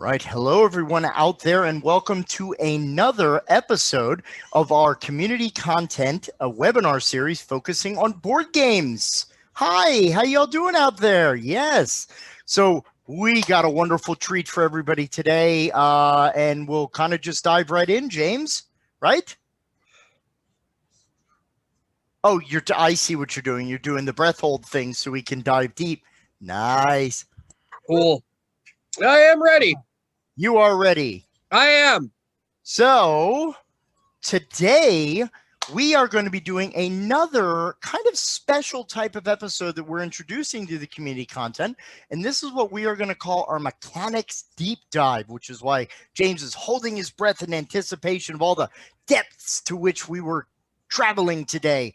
Right. Hello, everyone out there, and welcome to another episode of our community content, a webinar series focusing on board games. Hi, how y'all doing out there? Yes. So we got a wonderful treat for everybody today, and we'll kind of just dive right in, James, right? Oh, I see what you're doing. You're doing the breath hold thing so we can dive deep. Nice. Cool. I am ready. You are ready. I am. So today we are going to be doing another kind of special type of episode that we're introducing to the community content. And this is what we are going to call our mechanics deep dive, which is why James is holding his breath in anticipation of all the depths to which we were traveling today.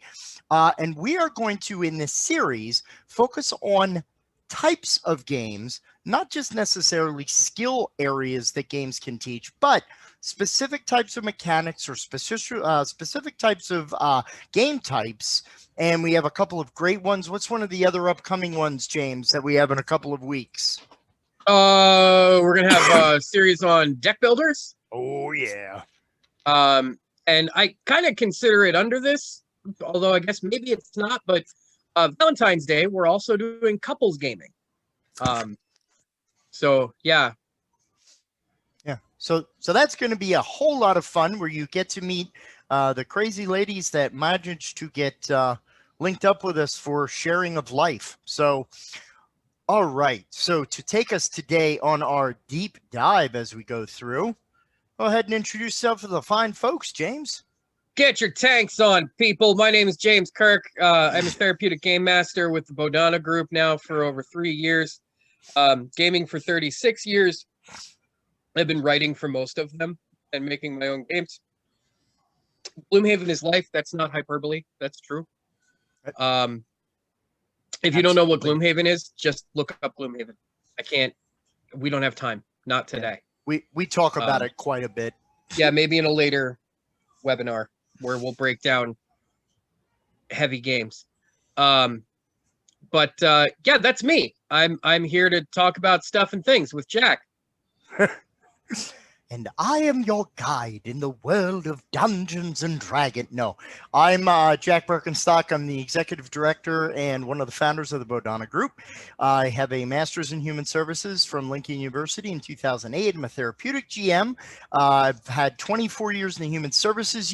And we are going to, in this series, focus on types of games, not just necessarily skill areas that games can teach, but specific types of mechanics or specific types of game types. And we have a couple of great ones. What's one of the other upcoming ones, James, that we have in a couple of weeks? We're gonna have a series on deck builders. Oh yeah. And I kind of consider it under this, although I guess maybe it's not. But Valentine's Day, we're also doing couples gaming. So yeah. Yeah. So that's going to be a whole lot of fun where you get to meet the crazy ladies that managed to get linked up with us for sharing of life. So, all right. So to take us today on our deep dive as we go through, go ahead and introduce yourself to the fine folks, James. Get your tanks on, people. My name is James Kirk. I'm a therapeutic game master with the Bodhana group now for over 3 years. Gaming for 36 years. I've been writing for most of them and making my own games. Gloomhaven is life. That's not hyperbole. That's true. If you don't know what Gloomhaven is, just look up Gloomhaven. We don't have time. Not today. We talk about it quite a bit. Yeah, maybe in a later webinar where we'll break down heavy games. But yeah, that's me. I'm here to talk about stuff and things with Jack. And I am your guide in the world of Dungeons and Dragons. No, I'm Jack Birkenstock. I'm the executive director and one of the founders of the Bodhana Group. I have a master's in human services from Lincoln University in 2008. I'm a therapeutic GM. I've had 24 years in the human services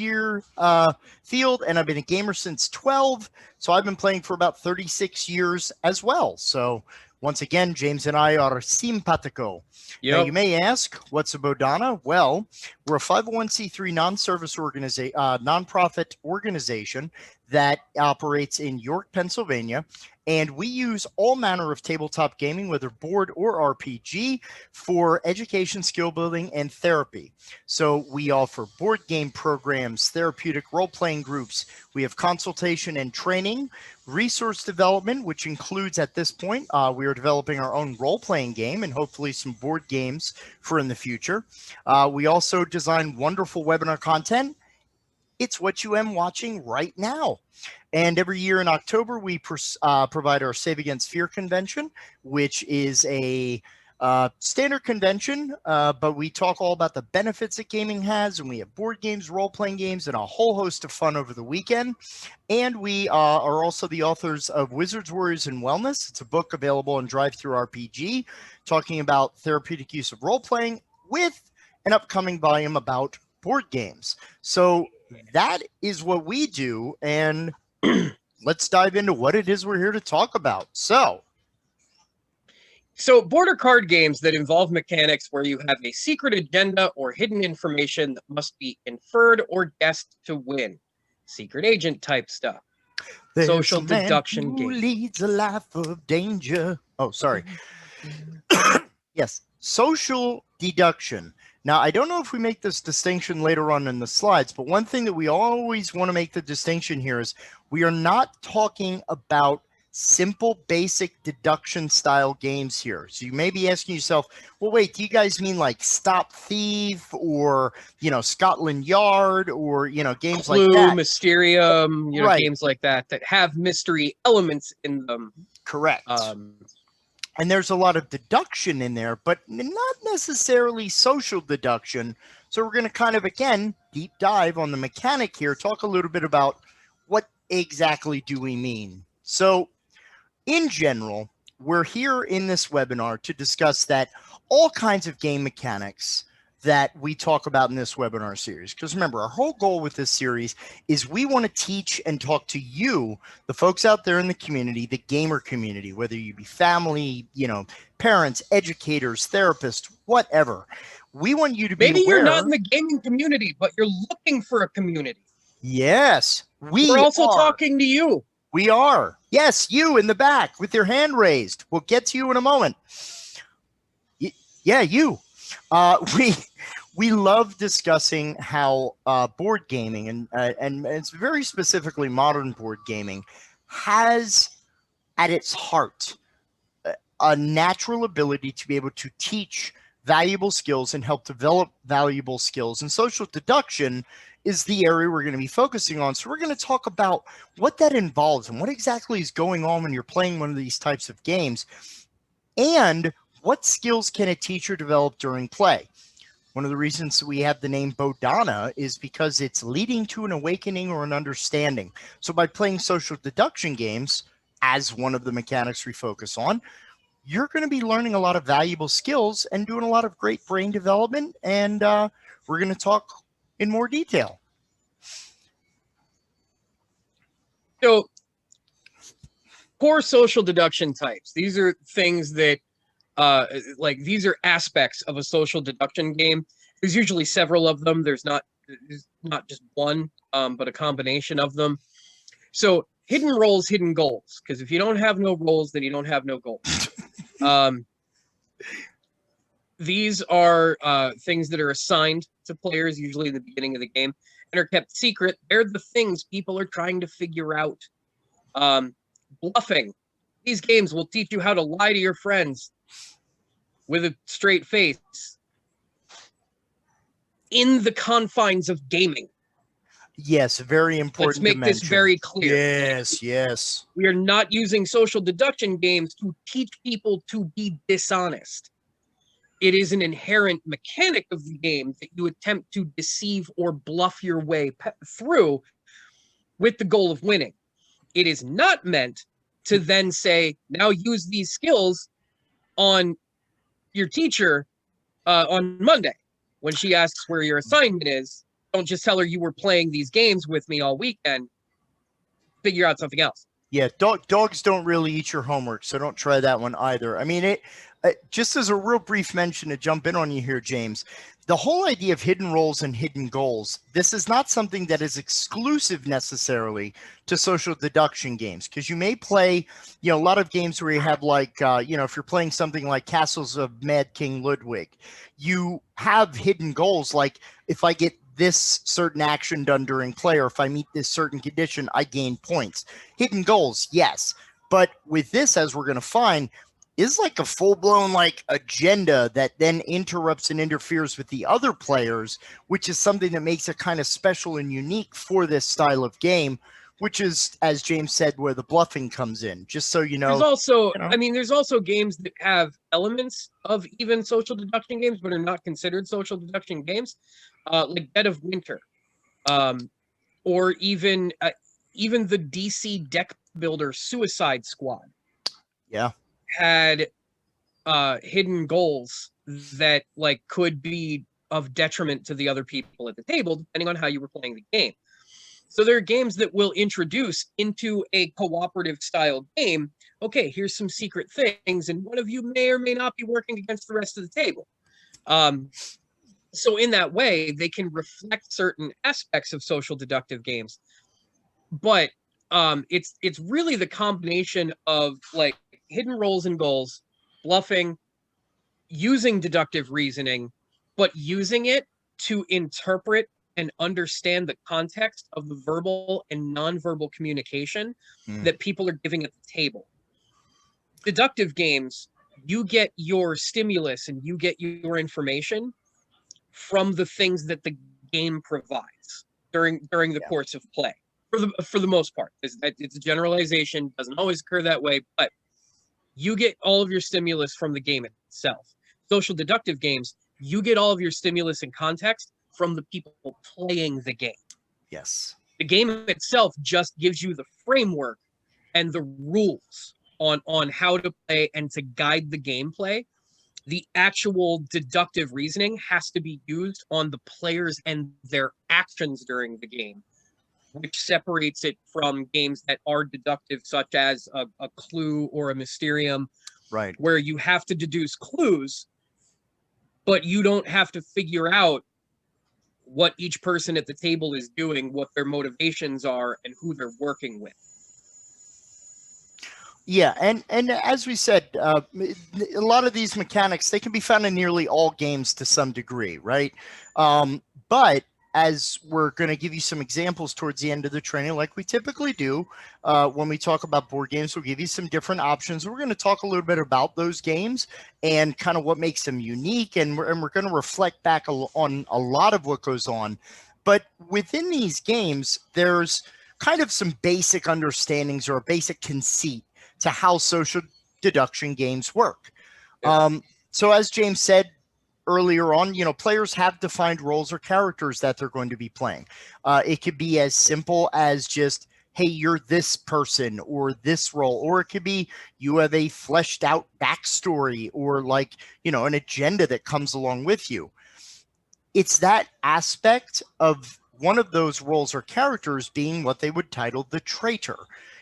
field, and I've been a gamer since 12. So I've been playing for about 36 years as well. So once again, James and I are simpatico. Yep. Now, you may ask, what's a Bodhana? Well, we're a 501c3 non-service nonprofit organization that operates in York, Pennsylvania, and we use all manner of tabletop gaming, whether board or RPG, for education, skill building, and therapy. So we offer board game programs, therapeutic role-playing groups. We have consultation and training, resource development, which includes at this point, we are developing our own role-playing game and hopefully some board games for in the future. We also design wonderful webinar content. It's what you am watching right now. And every year in October, we provide our Save Against Fear convention, which is a standard convention, but we talk all about the benefits that gaming has, and we have board games, role-playing games, and a whole host of fun over the weekend. And we are also the authors of Wizards, Warriors, and Wellness. It's a book available on Drive-Thru RPG, talking about therapeutic use of role-playing with an upcoming volume about board games. So that is what we do, and let's dive into what it is we're here to talk about. So border card games that involve mechanics where you have a secret agenda or hidden information that must be inferred or guessed to win. Secret agent type stuff. There's Social a man deduction who game. leads a life of danger. Oh, sorry. Yes, social deduction. Now, I don't know if we make this distinction later on in the slides, but one thing that we always want to make the distinction here is we are not talking about simple, basic deduction style games here. So you may be asking yourself, well, wait, do you guys mean like Stop Thief or, Scotland Yard or, games Clue, like that? Mysterium, Right. Games like that have mystery elements in them. Correct. And there's a lot of deduction in there, but not necessarily social deduction. So we're going to kind of, again, deep dive on the mechanic here, talk a little bit about what exactly do we mean. So in general, we're here in this webinar to discuss that all kinds of game mechanics that we talk about in this webinar series. Because remember, our whole goal with this series is we want to teach and talk to you, the folks out there in the community, the gamer community, whether you be family, parents, educators, therapists, whatever. We want you to be Maybe aware. you're not in the gaming community, but you're looking for a community. Yes, we're also talking to you. We are. Yes, you in the back with your hand raised. We'll get to you in a moment. Yeah, you. We love discussing how board gaming and it's very specifically modern board gaming has at its heart a natural ability to be able to teach valuable skills and help develop valuable skills. And social deduction is the area we're going to be focusing on. So we're going to talk about what that involves and what exactly is going on when you're playing one of these types of games, and what skills can a teacher develop during play. One of the reasons we have the name Bodhana is because it's leading to an awakening or an understanding. So by playing social deduction games, as one of the mechanics we focus on, you're going to be learning a lot of valuable skills and doing a lot of great brain development. And we're going to talk in more detail. So, core social deduction types. These are things that, these are aspects of a social deduction game. There's usually several of them. There's not just one, but a combination of them. So, hidden roles, hidden goals. Because if you don't have no roles, then you don't have no goals. These are things that are assigned to players, usually in the beginning of the game, and are kept secret. They're the things people are trying to figure out. Bluffing. These games will teach you how to lie to your friends with a straight face in the confines of gaming. Yes, very important. Let's make this very clear. Yes. We are not using social deduction games to teach people to be dishonest. It is an inherent mechanic of the game that you attempt to deceive or bluff your way through with the goal of winning. It is not meant to then say, now use these skills on your teacher on Monday when she asks where your assignment is. Don't just tell her you were playing these games with me all weekend. Figure out something else. Yeah, dogs don't really eat your homework, so don't try that one either. I mean, just as a real brief mention to jump in on you here, James, the whole idea of hidden roles and hidden goals, this is not something that is exclusive necessarily to social deduction games, because you may play, a lot of games where you have like, if you're playing something like Castles of Mad King Ludwig, you have hidden goals like, if I get this certain action done during play, or if I meet this certain condition, I gain points. Hidden goals, yes. But with this, as we're going to find, is like a full-blown agenda that then interrupts and interferes with the other players, which is something that makes it kind of special and unique for this style of game, which is, as James said, where the bluffing comes in. Just so you know. There's also, there's also games that have elements of even social deduction games, but are not considered social deduction games, like Dead of Winter, or even the DC deck builder Suicide Squad. Yeah. Had hidden goals that could be of detriment to the other people at the table, depending on how you were playing the game. So there are games that will introduce into a cooperative style game, okay, here's some secret things, and one of you may or may not be working against the rest of the table. So in that way, they can reflect certain aspects of social deductive games. But it's really the combination of hidden roles and goals, bluffing, using deductive reasoning, but using it to interpret and understand the context of the verbal and nonverbal communication that people are giving at the table. Deductive games, you get your stimulus and you get your information from the things that the game provides during the course of play. For the most part, it's a generalization, doesn't always occur that way, but you get all of your stimulus from the game itself. Social deductive games, you get all of your stimulus and context from the people playing the game. Yes. The game itself just gives you the framework and the rules on how to play and to guide the gameplay. The actual deductive reasoning has to be used on the players and their actions during the game, which separates it from games that are deductive, such as a clue or a mysterium, Right. where you have to deduce clues, but you don't have to figure out what each person at the table is doing, what their motivations are, and who they're working with. Yeah, and as we said, a lot of these mechanics, they can be found in nearly all games to some degree, right? But as we're going to give you some examples towards the end of the training, like we typically do, when we talk about board games, we'll give you some different options. We're going to talk a little bit about those games and kind of what makes them unique, and we're going to reflect back on a lot of what goes on. But within these games, there's kind of some basic understandings or a basic conceit to how social deduction games work. Yeah. So as James said earlier on, players have defined roles or characters that they're going to be playing. It could be as simple as just, hey, you're this person or this role, or it could be you have a fleshed out backstory or like, an agenda that comes along with you. It's that aspect of one of those roles or characters being what they would title the traitor,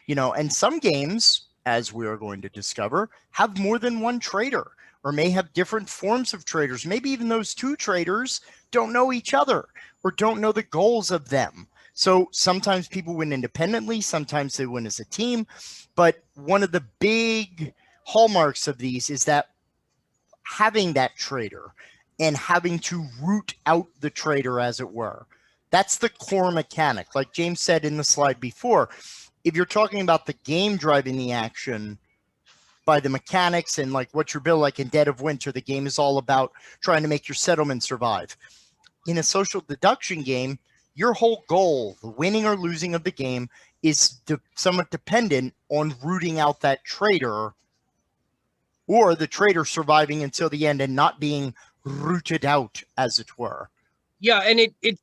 and some games, as we are going to discover, have more than one traitor or may have different forms of traitors. Maybe even those two traitors don't know each other or don't know the goals of them. So sometimes people win independently, sometimes they win as a team. But one of the big hallmarks of these is that having that traitor and having to root out the traitor, as it were. That's the core mechanic. Like James said in the slide before, if you're talking about the game driving the action by the mechanics and like what you're building, like in Dead of Winter, the game is all about trying to make your settlement survive. In a social deduction game, your whole goal, the winning or losing of the game, is somewhat dependent on rooting out that traitor or the traitor surviving until the end and not being rooted out, as it were. Yeah, and it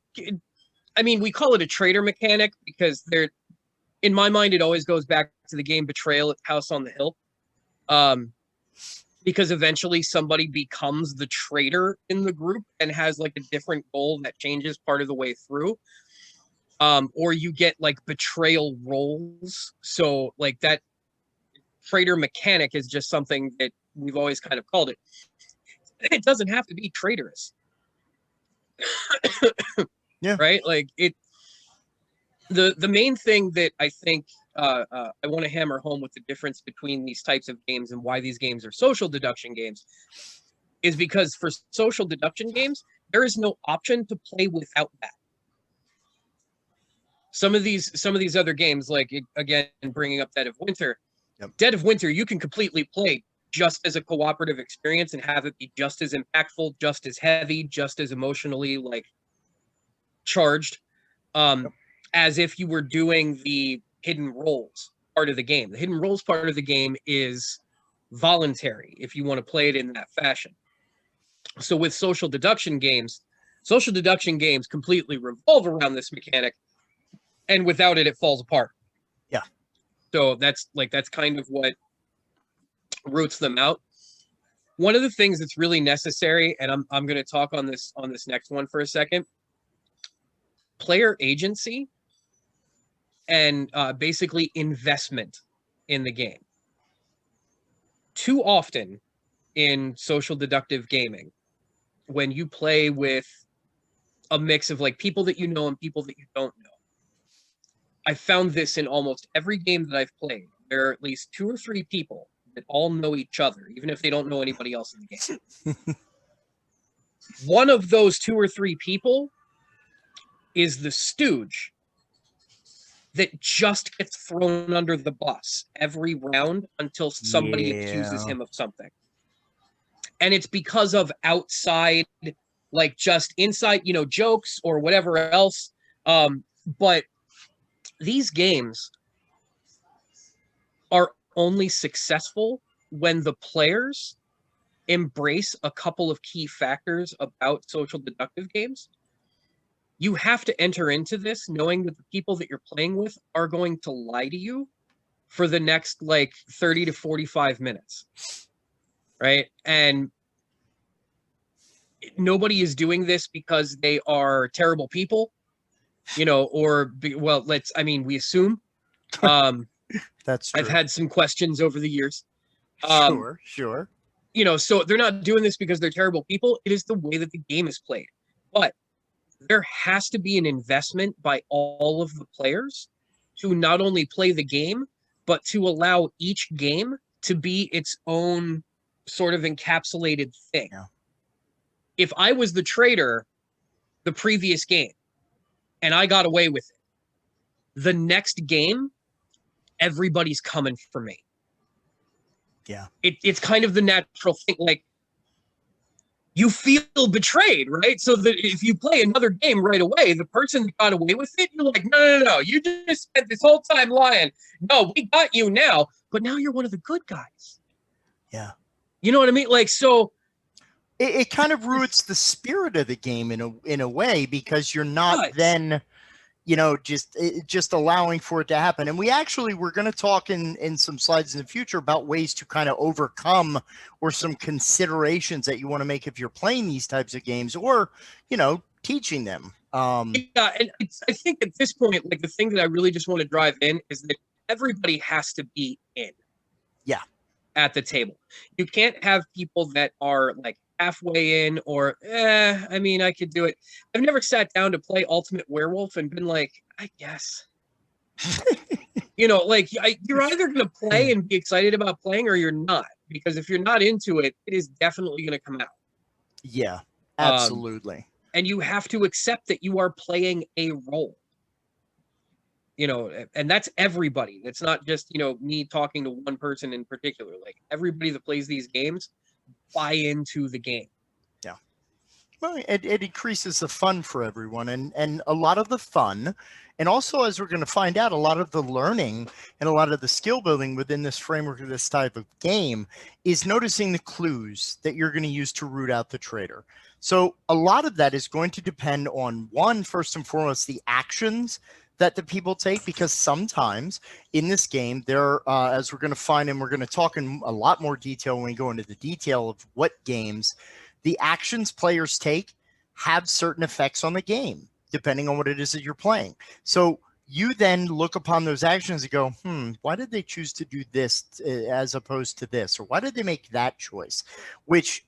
I mean, we call it a traitor mechanic because they're, in my mind, it always goes back to the game Betrayal at House on the Hill. Because eventually somebody becomes the traitor in the group and has like a different goal that changes part of the way through. Or you get like betrayal roles. So like that traitor mechanic is just something that we've always kind of called it. It doesn't have to be traitorous. Yeah. Right? Like the main thing that I think I want to hammer home with the difference between these types of games and why these games are social deduction games is because for social deduction games, there is no option to play without that. Some of these other games, like again, bringing up Dead of Winter, Yep. Dead of Winter, you can completely play just as a cooperative experience and have it be just as impactful, just as heavy, just as emotionally like charged, as if you were doing the hidden roles part of the game. The hidden roles part of the game is voluntary if you want to play it in that fashion. So with social deduction games completely revolve around this mechanic, and without it, it falls apart. Yeah. So that's kind of what roots them out. One of the things that's really necessary, and I'm going to talk on this next one for a second, player agency and basically investment in the game. Too often in social deductive gaming, when you play with a mix of like people that you know and people that you don't know, I found this in almost every game that I've played. There are at least 2 or 3 people that all know each other, even if they don't know anybody else in the game. One of those 2 or 3 people is the stooge that just gets thrown under the bus every round until somebody accuses him of something. And it's because of outside, like just inside, jokes or whatever else. But these games are only successful when the players embrace a couple of key factors about social deductive games, you have to enter into this knowing that the people that you're playing with are going to lie to you for the next like 30 to 45 minutes. Right? And nobody is doing this because they are terrible people, or we assume. That's true. I've had some questions over the years. Sure. So they're not doing this because they're terrible people. It is the way that the game is played. But there has to be an investment by all of the players to not only play the game, but to allow each game to be its own sort of encapsulated thing. Yeah. If I was the trader the previous game and I got away with it, the next game, everybody's coming for me. Yeah. It's kind of the natural thing. Like, you feel betrayed, right? So that if you play another game right away, the person that got away with it, you're like, no, you just spent this whole time lying. No, we got you now, but now you're one of the good guys. Yeah. You know what I mean? Like, so it kind of ruins the spirit of the game in a way, because you're not then, just allowing for it to happen. And we're going to talk in some slides in the future about ways to kind of overcome, or some considerations that you want to make if you're playing these types of games, or, teaching them. Yeah. And I think at this point, like, the thing that I really just want to drive in is that everybody has to be in. Yeah. At the table. You can't have people that are like halfway in, or I could do it. I've never sat down to play Ultimate Werewolf and been like, I guess. You're either going to play and be excited about playing, or you're not. Because if you're not into it, it is definitely going to come out. Yeah, absolutely. And you have to accept that you are playing a role. And that's everybody. It's not just, me talking to one person in particular. Like, everybody that plays these games buy into the game. Yeah. Well, it increases the fun for everyone, and a lot of the fun, and also, as we're going to find out, a lot of the learning and a lot of the skill building within this framework of this type of game is noticing the clues that you're going to use to root out the traitor. So a lot of that is going to depend on, one, first and foremost, the actions that the people take, because sometimes in this game, there, as we're going to find, and we're going to talk in a lot more detail when we go into the detail of what games, the actions players take have certain effects on the game, depending on what it is that you're playing. So you then look upon those actions and go, why did they choose to do this as opposed to this? Or why did they make that choice? Which,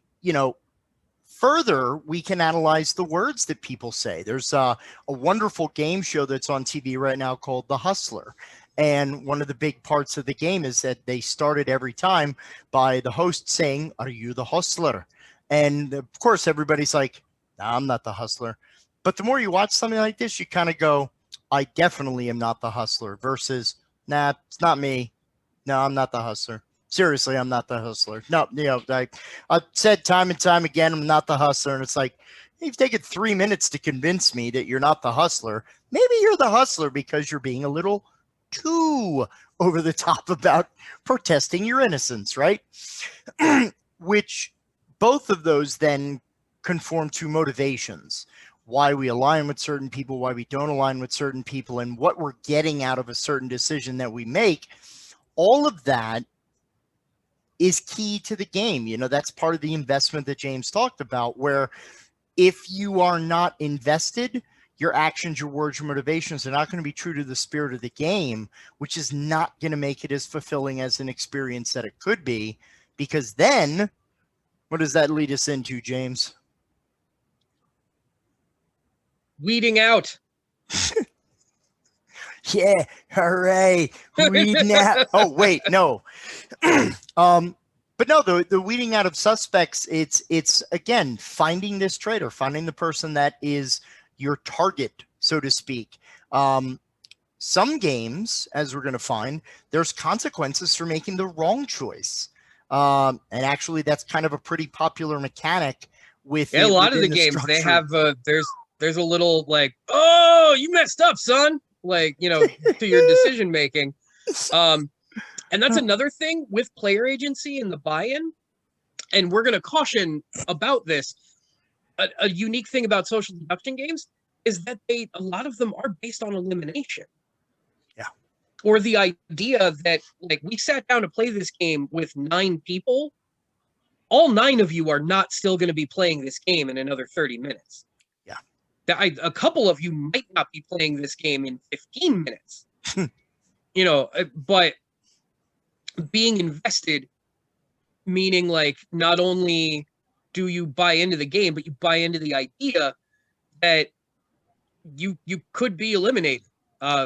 further, we can analyze the words that people say. There's a wonderful game show that's on TV right now called The Hustler. And one of the big parts of the game is that they started every time by the host saying, "Are you the hustler?" And of course, everybody's like, "Nah, I'm not the hustler." But the more you watch something like this, you kind of go, "I definitely am not the hustler," versus, "Nah, it's not me. No, I'm not the hustler. Seriously, I'm not the hustler." No, I've said time and time again, I'm not the hustler. And it's like, you've taken 3 minutes to convince me that you're not the hustler. Maybe you're the hustler because you're being a little too over the top about protesting your innocence, right? Which both of those then conform to motivations. Why we align with certain people, why we don't align with certain people, and what we're getting out of a certain decision that we make. All of that is key to the game. That's part of the investment that James talked about, where if you are not invested, your actions, your words, your motivations are not going to be true to the spirit of the game, which is not going to make it as fulfilling as an experience that it could be. Because then, what does that lead us into, James? Weeding out. Yeah, hooray. Weeding out. Oh, wait, no. But no, the weeding out of suspects, it's again, finding this traitor, finding the person that is your target, so to speak. Some games, as we're going to find, there's consequences for making the wrong choice. And actually, that's kind of a pretty popular mechanic with a lot of the games. Structure. They have there's a little like, "Oh, you messed up, son," like, to your decision making. And that's another thing with player agency and the buy-in. And we're going to caution about this. A unique thing about social deduction games is that a lot of them are based on elimination. Yeah. Or the idea that, like, we sat down to play this game with 9 people. All 9 of you are not still going to be playing this game in another 30 minutes. Yeah. A couple of you might not be playing this game in 15 minutes. You know, but being invested, meaning like not only do you buy into the game, but you buy into the idea that you could be eliminated,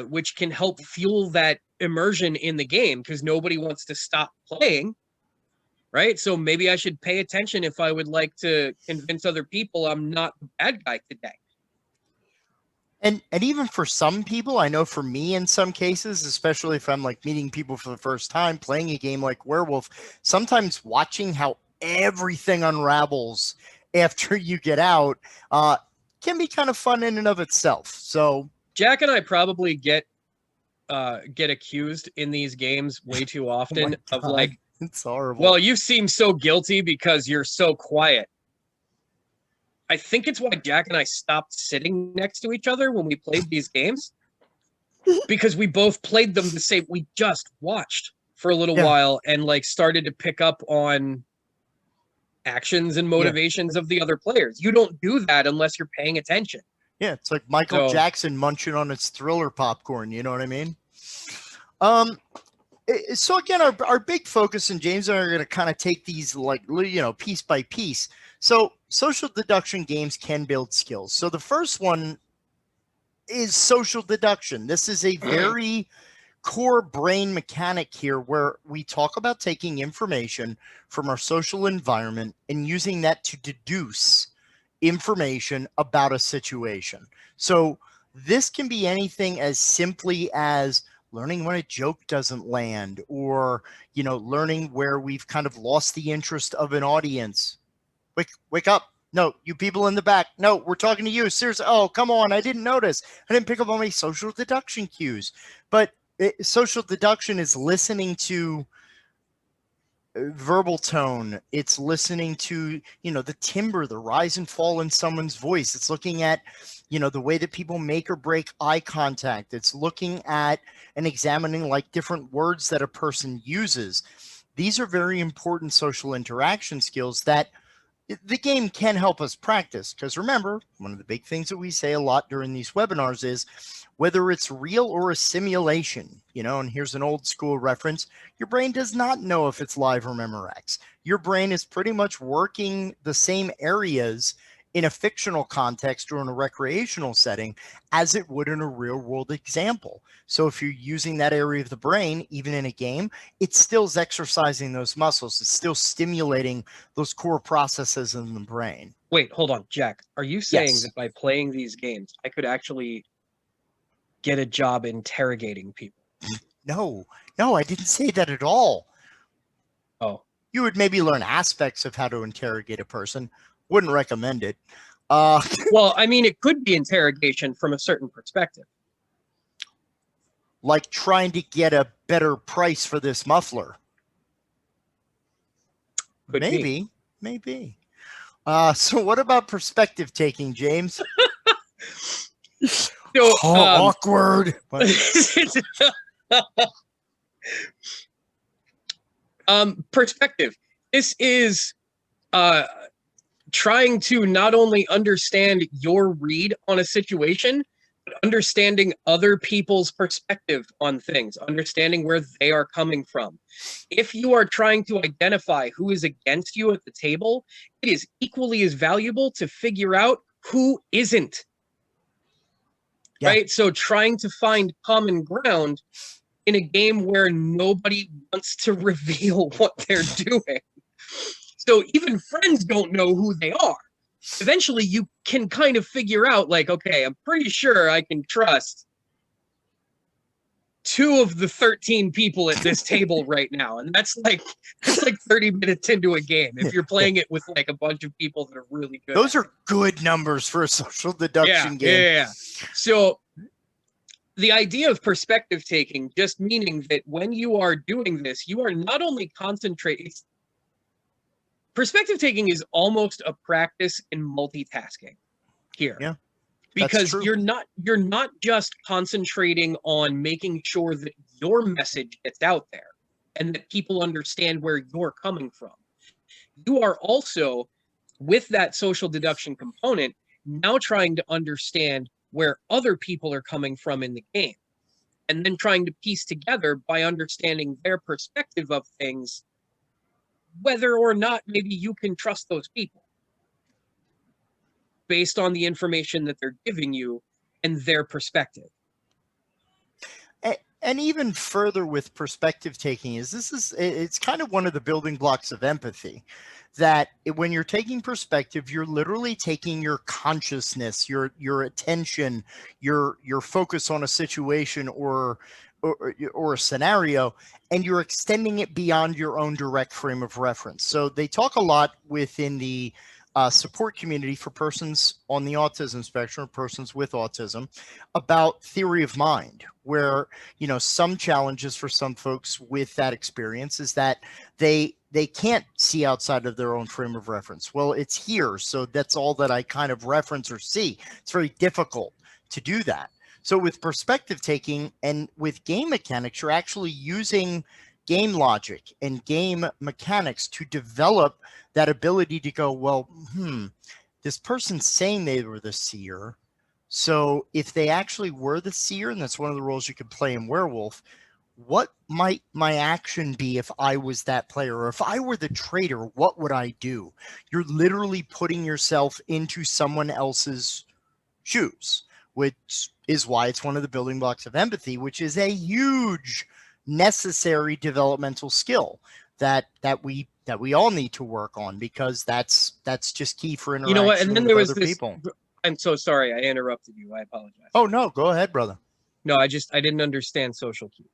which can help fuel that immersion in the game because nobody wants to stop playing, right? So maybe I should pay attention if I would like to convince other people I'm not the bad guy today. And even for some people, I know for me in some cases, especially if I'm like meeting people for the first time, playing a game like Werewolf, sometimes watching how everything unravels after you get out can be kind of fun in and of itself. So Jack and I probably get accused in these games way too often of like, it's horrible. Well, you seem so guilty because you're so quiet. I think it's why Jack and I stopped sitting next to each other when we played these games, because we both played them the same. We just watched for a little while and like started to pick up on actions and motivations of the other players. You don't do that unless you're paying attention. Yeah, it's like Michael Jackson munching on his Thriller popcorn. You know what I mean? So again, our big focus, and James and I are going to kind of take these like, you know, piece by piece. So social deduction games can build skills. So the first one is social deduction. This is a very core brain mechanic here where we talk about taking information from our social environment and using that to deduce information about a situation. So this can be anything as simply as learning when a joke doesn't land, or, you know, learning where we've kind of lost the interest of an audience. Wake up. No, you people in the back. No, we're talking to you. Seriously. Oh, come on. I didn't notice. I didn't pick up on my social deduction cues. But social deduction is listening to verbal tone. It's listening to, you know, the timbre, the rise and fall in someone's voice. It's looking at, you know, the way that people make or break eye contact. It's looking at and examining like different words that a person uses. These are very important social interaction skills that the game can help us practice. Because remember, one of the big things that we say a lot during these webinars is whether it's real or a simulation, you know, and here's an old school reference. Your brain does not know if it's live or Memorex. Your brain is pretty much working the same areas in a fictional context or in a recreational setting as it would in a real world example. So if you're using that area of the brain, even in a game, it still is exercising those muscles. It's still stimulating those core processes in the brain. Wait, hold on, Jack. Are you saying that by playing these games, I could actually get a job interrogating people? No, I didn't say that at all. Oh. You would maybe learn aspects of how to interrogate a person. Wouldn't recommend it. Well, I mean, it could be interrogation from a certain perspective. Like trying to get a better price for this muffler. Could maybe. So what about perspective taking, James? So, awkward. Perspective. This is trying to not only understand your read on a situation, but understanding other people's perspective on things, understanding where they are coming from. If you are trying to identify who is against you at the table, it is equally as valuable to figure out who isn't. Yeah. Right? So trying to find common ground in a game where nobody wants to reveal what they're doing. So even friends don't know who they are. Eventually, you can kind of figure out, like, okay, I'm pretty sure I can trust 2 of the 13 people at this table right now. And that's like 30 minutes into a game if you're playing it with like a bunch of people that are really good. Those are good numbers for a social deduction game. Yeah. So the idea of perspective taking just meaning that when you are doing this, you are not only concentrating. Perspective taking is almost a practice in multitasking here. Yeah, because you're not just concentrating on making sure that your message gets out there and that people understand where you're coming from. You are also, with that social deduction component, now trying to understand where other people are coming from in the game, and then trying to piece together by understanding their perspective of things, whether or not maybe you can trust those people based on the information that they're giving you and their perspective. And even further with perspective taking it's kind of one of the building blocks of empathy, that when you're taking perspective, you're literally taking your consciousness, your attention, your focus on a situation or a scenario, and you're extending it beyond your own direct frame of reference. So they talk a lot within the support community for persons on the autism spectrum, persons with autism, about theory of mind, where, you know, some challenges for some folks with that experience is that they can't see outside of their own frame of reference. Well, it's here, so that's all that I kind of reference or see. It's very difficult to do that. So with perspective taking and with game mechanics, you're actually using game logic and game mechanics to develop that ability to go, well, this person's saying they were the seer. So if they actually were the seer, and that's one of the roles you could play in Werewolf, what might my action be if I was that player? Or if I were the traitor, what would I do? You're literally putting yourself into someone else's shoes, which is why it's one of the building blocks of empathy, which is a huge necessary developmental skill that we all need to work on, because that's just key for interaction. You know what? And then there was this people. I'm so sorry I interrupted you. I apologize. Oh no, go ahead, brother. No, I didn't understand social cues.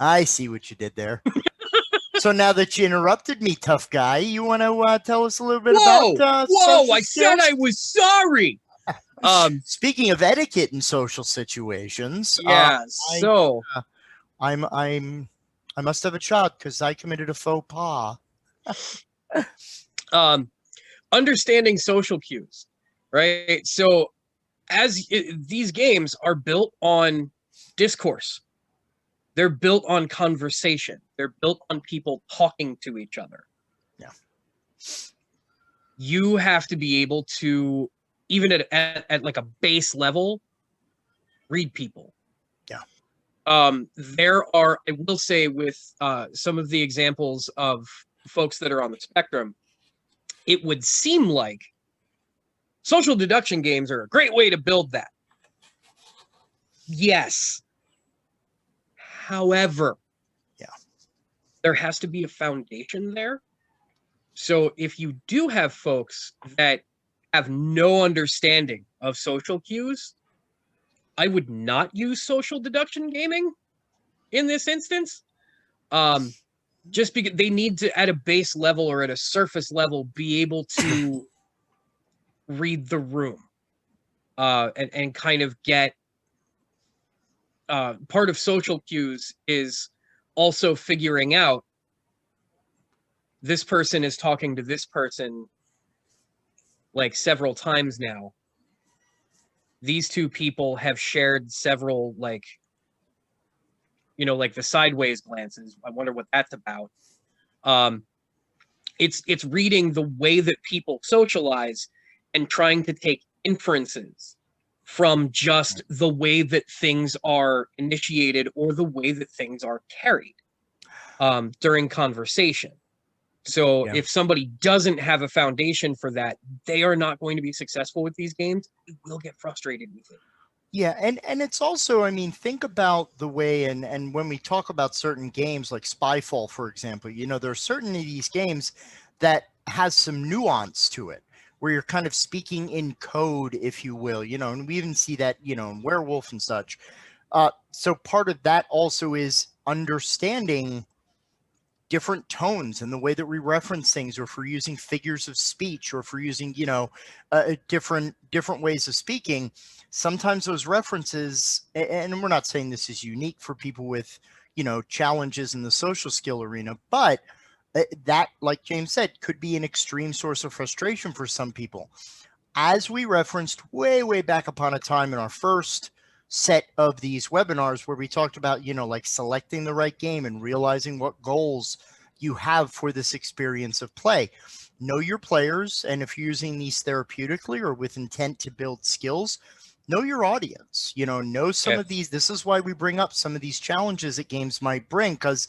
I see what you did there. So now that you interrupted me, tough guy, you want to tell us a little bit about I said I was sorry. Speaking of etiquette in social situations, yeah. I must have a child because I committed a faux pas. Understanding social cues, right? So these games are built on discourse. They're built on conversation. They're built on people talking to each other. Yeah. You have to be able to, even at like a base level, read people. Yeah. There are, I will say, with some of the examples of folks that are on the spectrum, it would seem like social deduction games are a great way to build that. Yes. However, there has to be a foundation there. So if you do have folks that have no understanding of social cues, I would not use social deduction gaming in this instance. Just because they need to, at a base level or at a surface level, be able to read the room and kind of get part of social cues is also figuring out this person is talking to this person like several times now. These two people have shared several, like, you know, like the sideways glances. I wonder what that's about. It's reading the way that people socialize and trying to take inferences from just the way that things are initiated or the way that things are carried during conversation. So if somebody doesn't have a foundation for that, they are not going to be successful with these games. They will get frustrated with it. Yeah, and it's also, I mean, think about the way, and when we talk about certain games like Spyfall, for example, you know, there are certain of these games that has some nuance to it, where you're kind of speaking in code, if you will, you know, and we even see that, you know, in Werewolf and such. So part of that also is understanding different tones and the way that we reference things, or if we're using figures of speech, or if we're using, different ways of speaking, sometimes those references, and we're not saying this is unique for people with, challenges in the social skill arena, but that, like James said, could be an extreme source of frustration for some people. As we referenced way back upon a time in our first set of these webinars where we talked about, like selecting the right game and realizing what goals you have for this experience of play. Know your players, and if you're using these therapeutically or with intent to build skills, know your audience. Know some of these. This is why we bring up some of these challenges that games might bring, because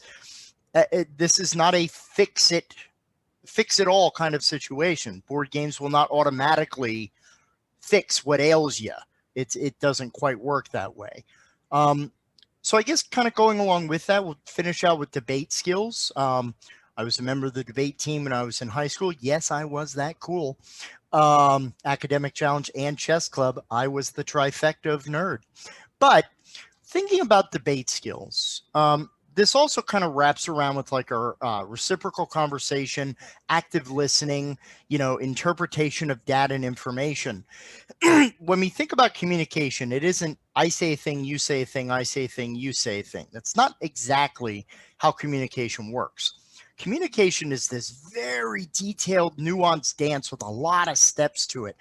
this is not a fix it all kind of situation. Board games will not automatically fix what ails you. It doesn't quite work that way. So I guess kind of going along with that, we'll finish out with debate skills. I was a member of the debate team when I was in high school. Yes, I was that cool. Academic challenge and chess club. I was the trifecta of nerd. But thinking about debate skills, this also kind of wraps around with like our reciprocal conversation, active listening, interpretation of data and information. When we think about communication, it isn't I say a thing, you say a thing, I say a thing, you say a thing. That's not exactly how communication works. Communication is this very detailed, nuanced dance with a lot of steps to it.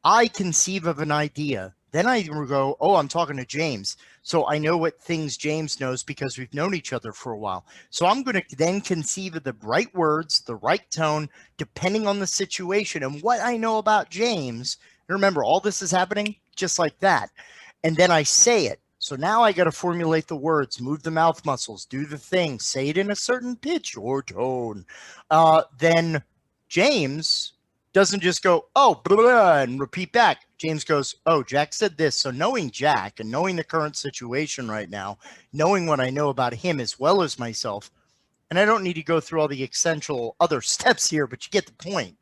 I conceive of an idea. Then I go, oh, I'm talking to James. So I know what things James knows because we've known each other for a while. So I'm going to then conceive of the right words, the right tone, depending on the situation and what I know about James. And remember, all this is happening just like that. And then I say it. So now I got to formulate the words, move the mouth muscles, do the thing, say it in a certain pitch or tone. Then James doesn't just go, oh, blah, blah, and repeat back. James goes, oh, Jack said this. So knowing Jack and knowing the current situation right now, knowing what I know about him as well as myself, and I don't need to go through all the essential other steps here, but you get the point.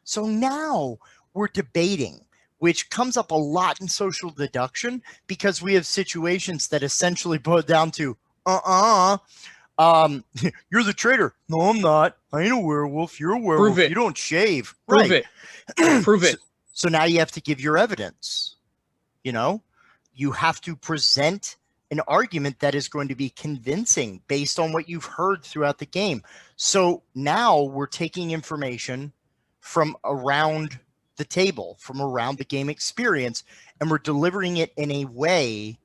So now we're debating, which comes up a lot in social deduction because we have situations that essentially boil down to, you're the traitor. No, I'm not. I ain't a werewolf. You're a werewolf. You don't shave. Prove it. Prove it. So now you have to give your evidence. You have to present an argument that is going to be convincing based on what you've heard throughout the game. So now we're taking information from around the table, from around the game experience, and we're delivering it in a way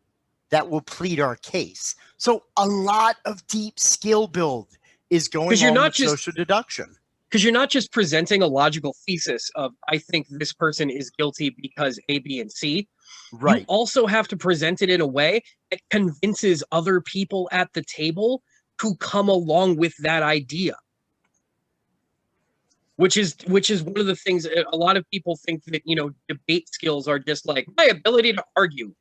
that will plead our case. So a lot of deep skill build is going on with social deduction. Because you're not just presenting a logical thesis of, I think this person is guilty because A, B, and C. Right. You also have to present it in a way that convinces other people at the table to come along with that idea. Which is one of the things a lot of people think that, debate skills are just like my ability to argue.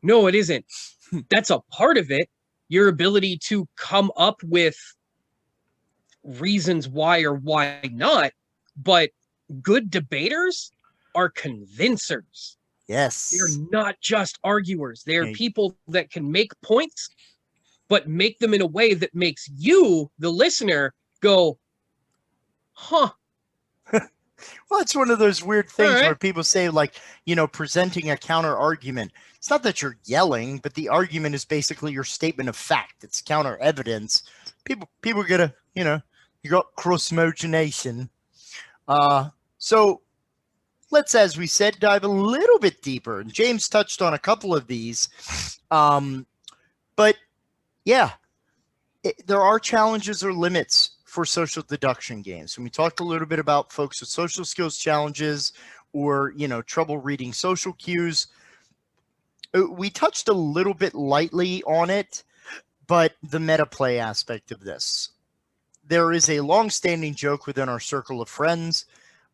No, it isn't. That's a part of it. Your ability to come up with reasons why or why not, but good debaters are convincers. Yes. They're not just arguers. They're people that can make points, but make them in a way that makes you, the listener, go, huh. Well, it's one of those weird things where people say, like, presenting a counter argument. It's not that you're yelling, but the argument is basically your statement of fact. It's counter evidence. People get a, you got cross-mogination. So let's, as we said, dive a little bit deeper. And James touched on a couple of these. But yeah, there are challenges or limits for social deduction games. And we talked a little bit about folks with social skills challenges or, trouble reading social cues. We touched a little bit lightly on it, but the meta play aspect of this. There is a long-standing joke within our circle of friends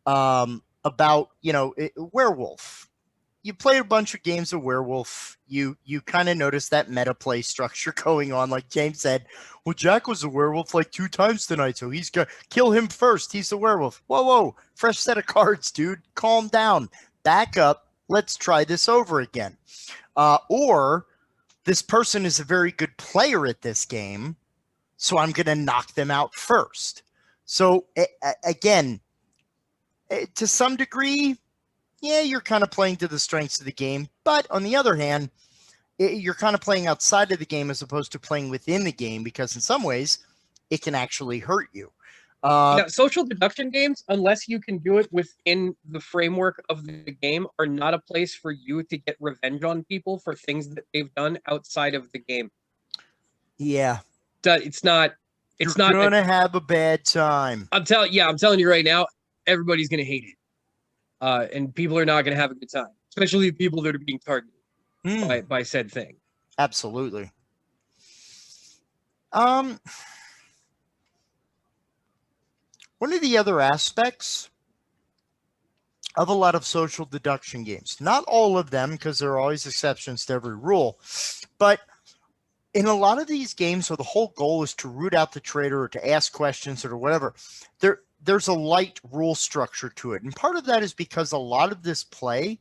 about, werewolf. You play a bunch of games of werewolf, you kind of notice that meta play structure going on. Like James said, well, Jack was a werewolf like 2 times tonight, so he's got kill him first. He's the werewolf. Whoa, fresh set of cards, dude. Calm down. Back up. Let's try this over again. Or this person is a very good player at this game, so I'm going to knock them out first. So again, to some degree, yeah, you're kind of playing to the strengths of the game. But on the other hand, you're kind of playing outside of the game as opposed to playing within the game, because in some ways it can actually hurt you. Now, social deduction games, unless you can do it within the framework of the game, are not a place for you to get revenge on people for things that they've done outside of the game. Yeah. It's not. You're gonna have a bad time. I'm telling you right now, everybody's gonna hate it, and people are not gonna have a good time, especially people that are being targeted by said thing. Absolutely. One of the other aspects of a lot of social deduction games, not all of them, because there are always exceptions to every rule, but in a lot of these games where the whole goal is to root out the traitor or to ask questions or whatever, there's a light rule structure to it. And part of that is because a lot of this play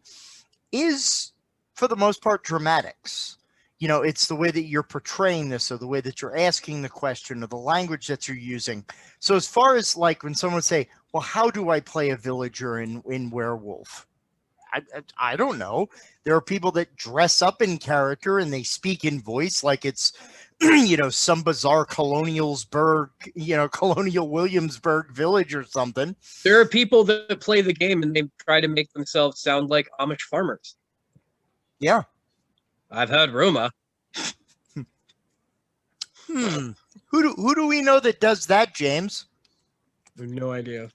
is, for the most part, dramatics. You know, it's the way that you're portraying this, or the way that you're asking the question, or the language that you're using. So as far as like when someone say, well, how do I play a villager in Werewolf? I don't know. There are people that dress up in character and they speak in voice like it's, you know, some bizarre colonial Williamsburg village or something. There are people that play the game and they try to make themselves sound like Amish farmers. Yeah. I've heard rumor. Who do we know that does that, James? I have no idea.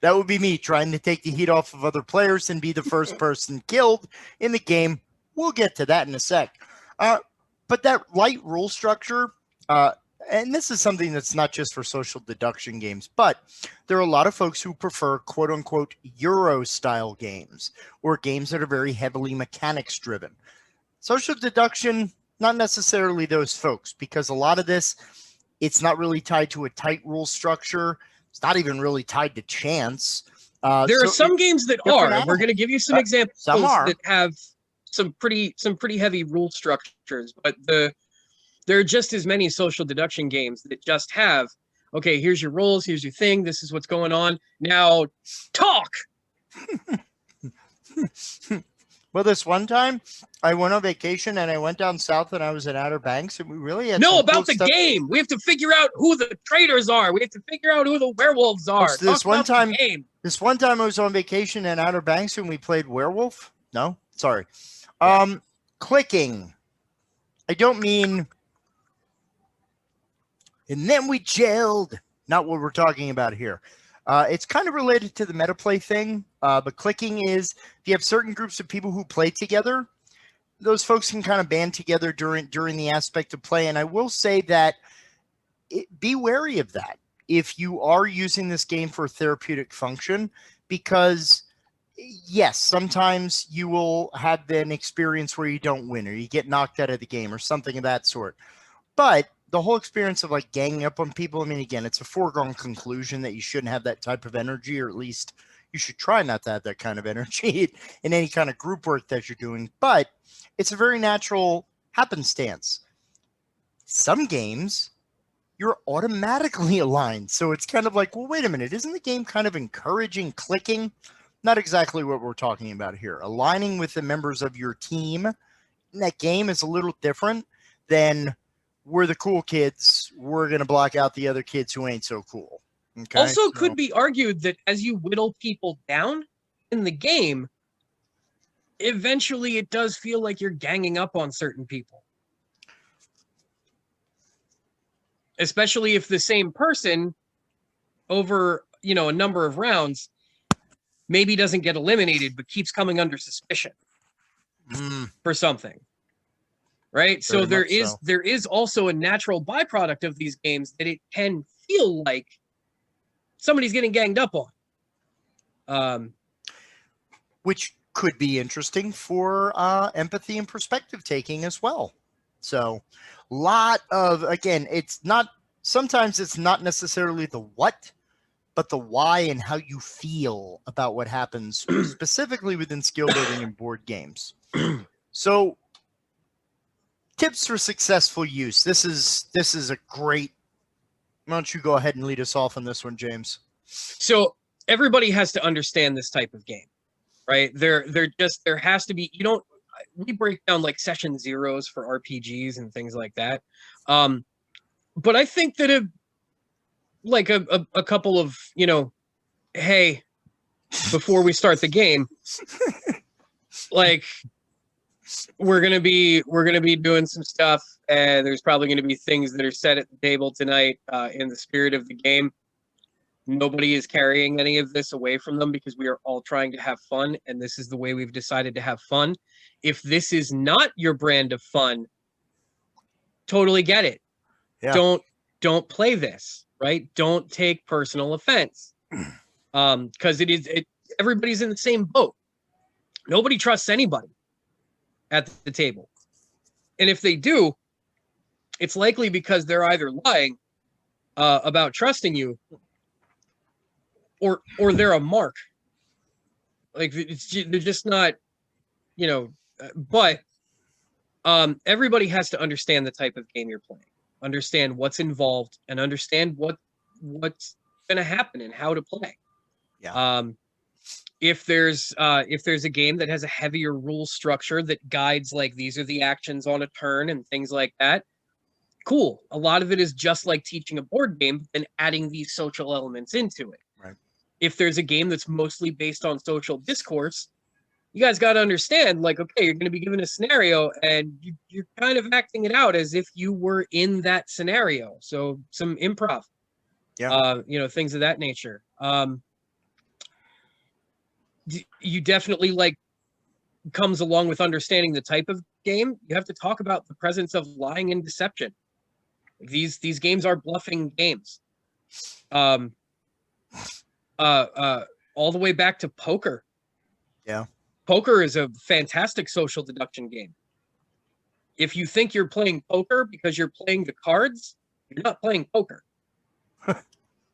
That would be me trying to take the heat off of other players and be the first person killed in the game. We'll get to that in a sec. But that light rule structure, and this is something that's not just for social deduction games, but there are a lot of folks who prefer quote unquote Euro style games, or games that are very heavily mechanics driven. Social deduction, not necessarily those folks, because a lot of this, it's not really tied to a tight rule structure. It's not even really tied to chance. There are some games that are. animals. We're going to give you some examples that have some pretty heavy rule structures, but there are just as many social deduction games that just have, okay, here's your rules, here's your thing, this is what's going on. Now talk. Well, this one time I went on vacation and I went down south and I was in Outer Banks, and we really had about the game. We have to figure out who the traitors are. We have to figure out who the werewolves are. So this one time I was on vacation in Outer Banks and we played Werewolf. No, sorry. Clicking. I don't mean, and then we gelled. Not what we're talking about here. It's kind of related to the meta play thing, but clicking is, if you have certain groups of people who play together, those folks can kind of band together during the aspect of play. And I will say that be wary of that if you are using this game for therapeutic function, because yes, sometimes you will have an experience where you don't win or you get knocked out of the game or something of that sort. But the whole experience of like ganging up on people, I mean, again, it's a foregone conclusion that you shouldn't have that type of energy, or at least you should try not to have that kind of energy in any kind of group work that you're doing. But it's a very natural happenstance. Some games, you're automatically aligned. So it's kind of like, well, wait a minute, isn't the game kind of encouraging clicking? Not exactly what we're talking about here. Aligning with the members of your team in that game is a little different than we're the cool kids, we're going to block out the other kids who ain't so cool. Okay? Also, could be argued that as you whittle people down in the game, eventually it does feel like you're ganging up on certain people. Especially if the same person over, a number of rounds maybe doesn't get eliminated, but keeps coming under suspicion for something. Right. So there is also a natural byproduct of these games that it can feel like somebody's getting ganged up on. Which could be interesting for empathy and perspective taking as well. So again, sometimes it's not necessarily the what, but the why and how you feel about what happens specifically within skill building and board games. So Tips for successful use. This is a great. Why don't you go ahead and lead us off on this one, James? So everybody has to understand this type of game, right? There has to be. We break down like session zeros for RPGs and things like that. But I think that a couple of, hey, before we start the game, like we're gonna be doing some stuff, and there's probably gonna be things that are said at the table tonight in the spirit of the game. Nobody is carrying any of this away from them because we are all trying to have fun, and this is the way we've decided to have fun. If this is not your brand of fun, totally get it. Yeah. Don't play this, right? Don't take personal offense. Because everybody's in the same boat. Nobody trusts anybody at the table. And if they do, it's likely because they're either lying about trusting you, or they're a mark. Like they're just not, but everybody has to understand the type of game you're playing, understand what's involved, and understand what's going to happen and how to play. Yeah. If there's a game that has a heavier rule structure that guides, like, these are the actions on a turn and things like that, cool. A lot of it is just like teaching a board game and adding these social elements into it. Right. If there's a game that's mostly based on social discourse, you guys got to understand, like, okay, you're going to be given a scenario and you're kind of acting it out as if you were in that scenario. So some improv, things of that nature. You definitely, like, comes along with understanding the type of game. You have to talk about the presence of lying and deception. These games are bluffing games. All the way back to poker. Yeah. Poker is a fantastic social deduction game. If you think you're playing poker because you're playing the cards, you're not playing poker.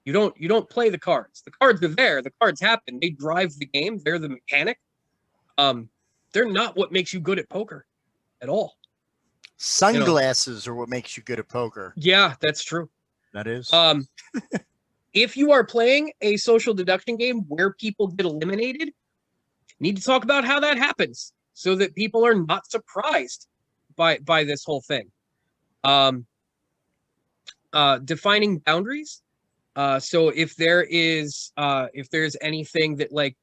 You don't play the cards. The cards are there. The cards happen. They drive the game. They're the mechanic. They're not what makes you good at poker at all. Sunglasses are what makes you good at poker. Yeah, that's true. That is. If you are playing a social deduction game where people get eliminated, you need to talk about how that happens so that people are not surprised by this whole thing. Defining boundaries. So if there's anything that, like,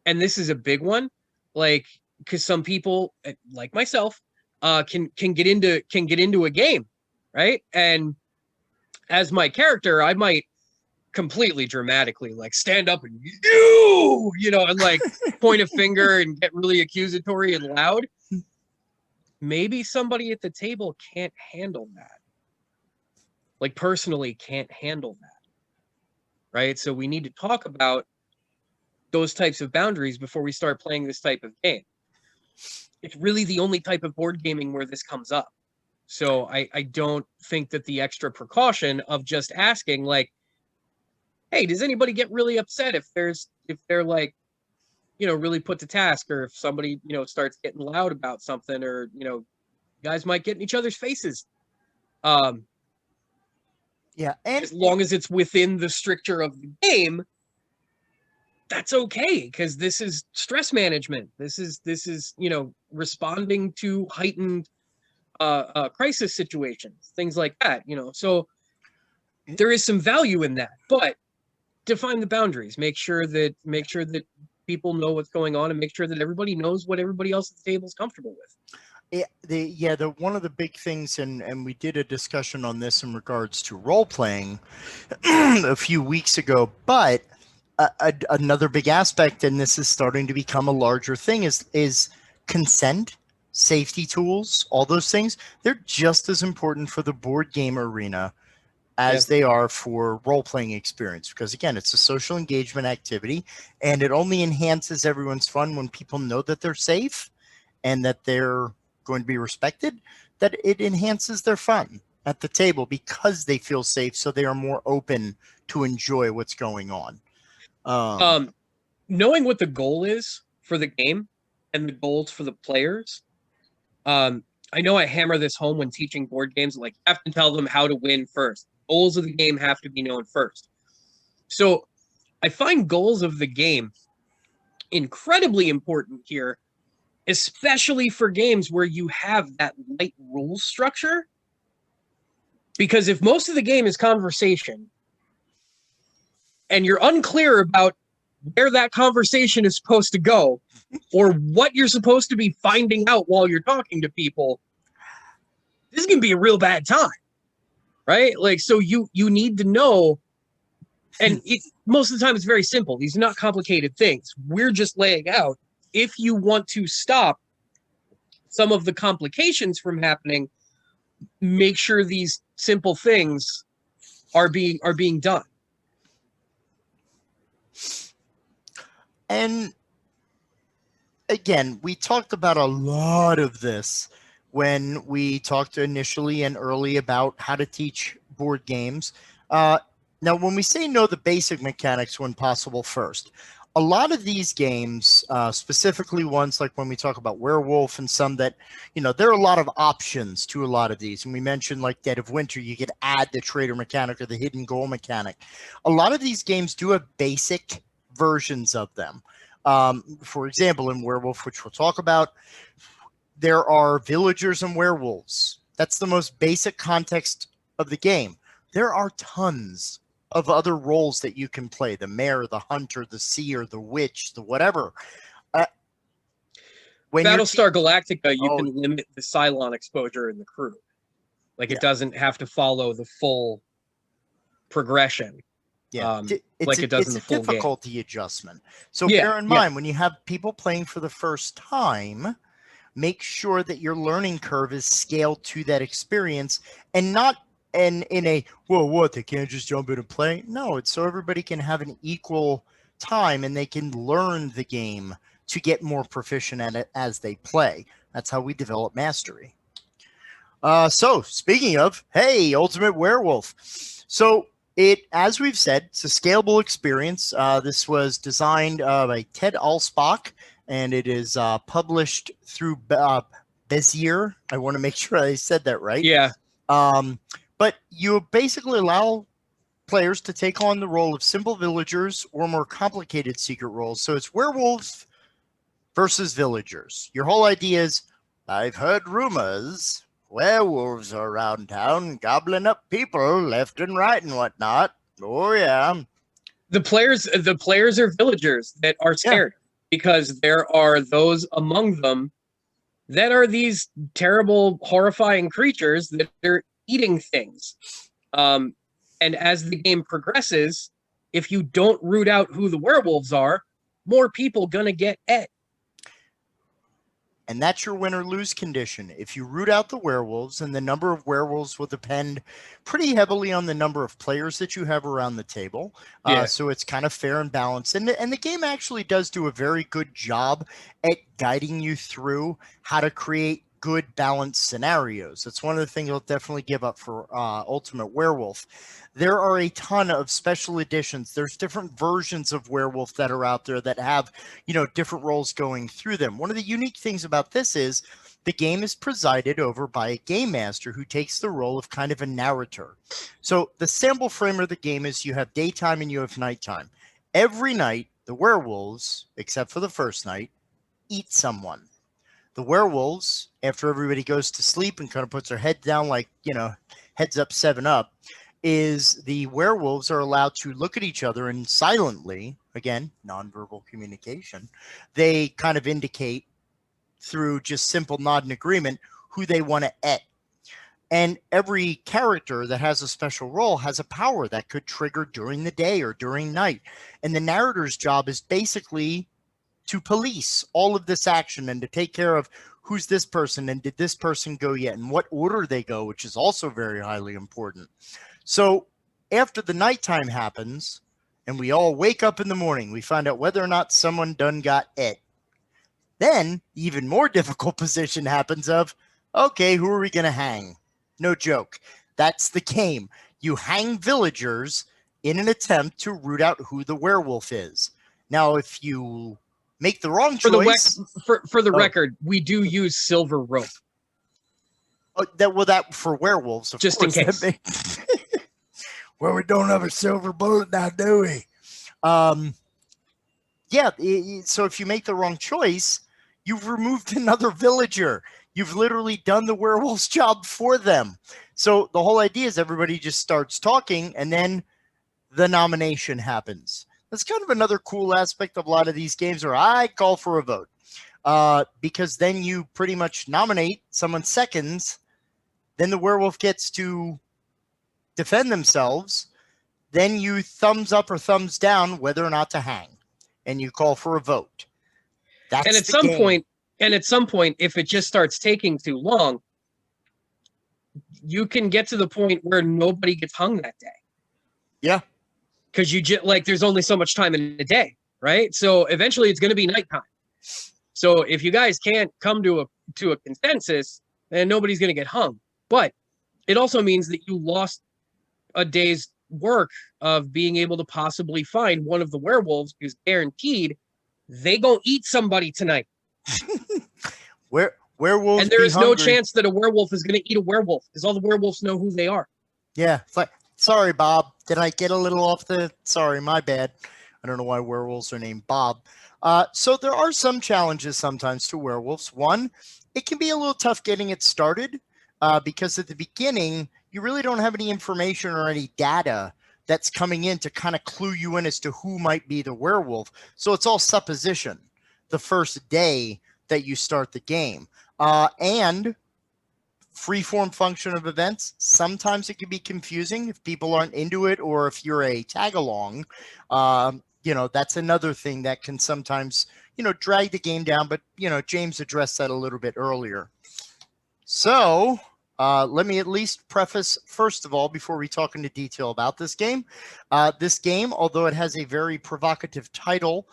and this is a big one, like, because some people, like myself, can get into a game, right? And as my character, I might completely dramatically, like, stand up and and like point a finger and get really accusatory and loud. Maybe somebody at the table can't handle that. Like, personally can't handle that. Right? So we need to talk about those types of boundaries before we start playing this type of game. It's really the only type of board gaming where this comes up. So I don't think that the extra precaution of just asking, like, hey, does anybody get really upset if they're like, really put to task, or if somebody, starts getting loud about something, or, guys might get in each other's faces. Yeah, and as long as it's within the stricture of the game, that's okay, because this is stress management. This is responding to heightened crisis situations, things like that. So there is some value in that, but define the boundaries. Make sure that people know what's going on, and make sure that everybody knows what everybody else at the table is comfortable with. The one of the big things, and we did a discussion on this in regards to role playing a few weeks ago, but another big aspect, and this is starting to become a larger thing, is consent, safety tools, all those things. They're just as important for the board game arena as they are for role playing experience, because again, it's a social engagement activity, and it only enhances everyone's fun when people know that they're safe and that they're going to be respected, that it enhances their fun at the table because they feel safe, so they are more open to enjoy what's going on. Knowing what the goal is for the game and the goals for the players, I know I hammer this home when teaching board games, like you have to tell them how to win first. Goals of the game have to be known first. So I find goals of the game incredibly important here, especially for games where you have that light rule structure. Because if most of the game is conversation and you're unclear about where that conversation is supposed to go or what you're supposed to be finding out while you're talking to people, this can be a real bad time, right? Like, so you need to know, and most of the time it's very simple. These are not complicated things. We're just laying out, if you want to stop some of the complications from happening, make sure these simple things are being done. And again, we talked about a lot of this when we talked initially and early about how to teach board games. Now, when we say know the basic mechanics when possible first, a lot of these games, specifically ones like when we talk about Werewolf and some that, there are a lot of options to a lot of these. And we mentioned like Dead of Winter, you could add the trader mechanic or the hidden goal mechanic. A lot of these games do have basic versions of them. For example, in Werewolf, which we'll talk about, there are villagers and werewolves. That's the most basic context of the game. There are tons of other roles that you can play: the mayor, the hunter, the seer, the witch, the whatever. When Battlestar Galactica, you can limit the Cylon exposure in the crew. Like, it doesn't have to follow the full progression. Yeah, like it does in the full game. It's a difficulty adjustment. So bear in mind, when you have people playing for the first time, make sure that your learning curve is scaled to that experience, and not in a, well, what, they can't just jump in and play? No, it's so everybody can have an equal time and they can learn the game to get more proficient at it as they play. That's how we develop mastery. So speaking of, hey, Ultimate Werewolf. So as we've said, it's a scalable experience. This was designed by Ted Alspach, and it is published through Bezier. I want to make sure I said that right. Yeah. But you basically allow players to take on the role of simple villagers or more complicated secret roles. So it's werewolves versus villagers. Your whole idea is, I've heard rumors werewolves are around town gobbling up people left and right and whatnot. Oh yeah. The players are villagers that are scared because there are those among them that are these terrible, horrifying creatures that are eating things. And as the game progresses, if you don't root out who the werewolves are, more people gonna get et. And that's your win or lose condition. If you root out the werewolves, and the number of werewolves will depend pretty heavily on the number of players that you have around the table. So it's kind of fair and balanced. And the game actually does do a very good job at guiding you through how to create good balanced scenarios. That's one of the things I'll definitely give up for Ultimate Werewolf. There are a ton of special editions. There's different versions of Werewolf that are out there that have, different roles going through them. One of the unique things about this is the game is presided over by a game master who takes the role of kind of a narrator. So the sample frame of the game is you have daytime and you have nighttime. Every night, the werewolves, except for the first night, eat someone. The werewolves, after everybody goes to sleep and kind of puts their head down like, heads up, 7-Up, is the werewolves are allowed to look at each other and silently, again, nonverbal communication, they kind of indicate through just simple nod and agreement who they want to et. And every character that has a special role has a power that could trigger during the day or during night. And the narrator's job is basically to police all of this action and to take care of who's this person and did this person go yet and what order they go, which is also very highly important. So after the nighttime happens and we all wake up in the morning, we find out whether or not someone done got et. Then even more difficult position happens of, okay, who are we going to hang? No joke. That's the game. You hang villagers in an attempt to root out who the werewolf is. Now, if you make the wrong choice... For the record, we do use silver rope. Oh, that for werewolves, of Just in course. case. Well, we don't have a silver bullet now, do we? Yeah. So if you make the wrong choice, you've removed another villager. You've literally done the werewolf's job for them. So the whole idea is everybody just starts talking, and then the nomination happens. That's kind of another cool aspect of a lot of these games where I call for a vote. Because then you pretty much nominate someone seconds, then the werewolf gets to defend themselves, then you thumbs up or thumbs down whether or not to hang, and you call for a vote. That's and at some point, if it just starts taking too long, you can get to the point where nobody gets hung that day. Yeah. Because you just like there's only so much time in a day, right? So eventually it's going to be nighttime. So if you guys can't come to a consensus, then nobody's going to get hung. But it also means that you lost a day's work of being able to possibly find one of the werewolves, who's guaranteed they gonna eat somebody tonight. Werewolves, and there is no chance that a werewolf is going to eat a werewolf because all the werewolves know who they are. Yeah, it's like, sorry, Bob. Did I get a little off the? Sorry, my bad. I don't know why werewolves are named Bob. So there are some challenges sometimes to werewolves. One, it can be a little tough getting it started because at the beginning, you really don't have any information or any data that's coming in to kind of clue you in as to who might be the werewolf. So it's all supposition the first day that you start the game. And free-form function of events, sometimes it can be confusing if people aren't into it or if you're a tag-along. That's another thing that can sometimes, drag the game down. But, James addressed that a little bit earlier. So let me at least preface, first of all, before we talk into detail about this game, although it has a very provocative title,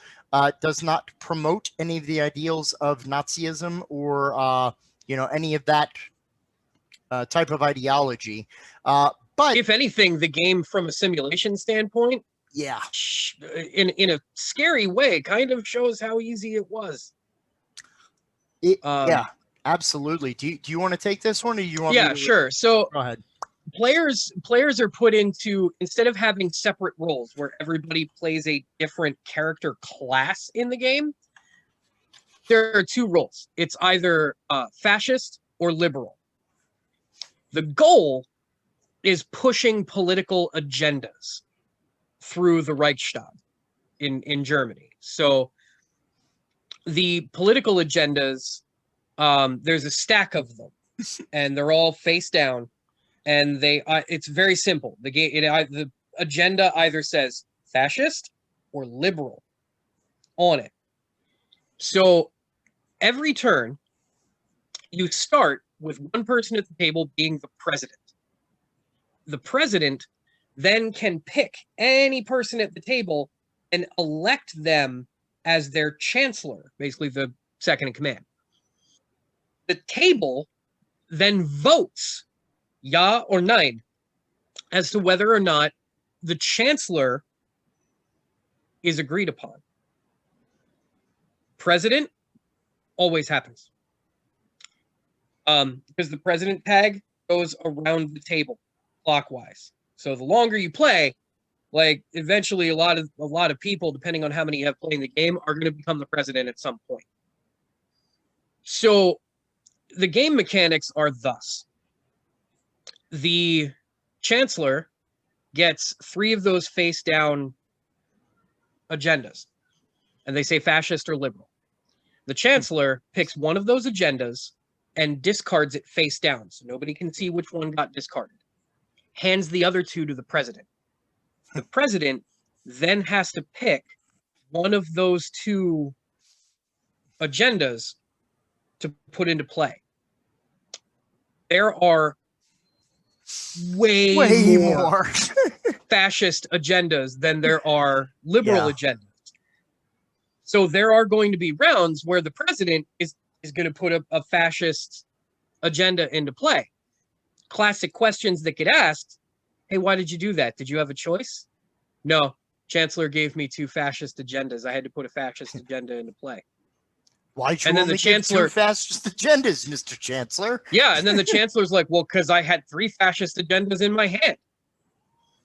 does not promote any of the ideals of Nazism or, any of that type of ideology. But if anything, the game from a simulation standpoint, yeah, in a scary way, kind of shows how easy it was. Yeah, absolutely. Do you want to take this one, or do you want? Yeah, sure. So go ahead. Players are put into, instead of having separate roles where everybody plays a different character class in the game, there are two roles. It's either fascist or liberal. The goal is pushing political agendas through the Reichstag in Germany. So the political agendas, there's a stack of them, and they're all face down. And it's very simple. The agenda either says fascist or liberal on it. So every turn, you start with one person at the table being the president. The president then can pick any person at the table and elect them as their chancellor, basically the second in command. The table then votes ja or nein as to whether or not the chancellor is agreed upon. President always happens. Because the president tag goes around the table clockwise. So the longer you play, like eventually a lot of people, depending on how many you have playing the game, are going to become the president at some point. So the game mechanics are thus. The chancellor gets 3 of those face down agendas, and they say fascist or liberal. The chancellor picks one of those agendas and discards it face down, so nobody can see which one got discarded. Hands the other 2 to the president. The president then has to pick one of those 2 agendas to put into play. There are way more fascist agendas than there are liberal agendas. So there are going to be rounds where the president is going to put a fascist agenda into play. Classic questions that get asked: hey, why did you do that? Did you have a choice? No. Chancellor gave me 2 fascist agendas. I had to put a fascist agenda into play. Why'd you And then only the give chancellor, 2 fascist agendas, Mr. Chancellor? yeah, and then the chancellor's like, well, because I had 3 fascist agendas in my hand.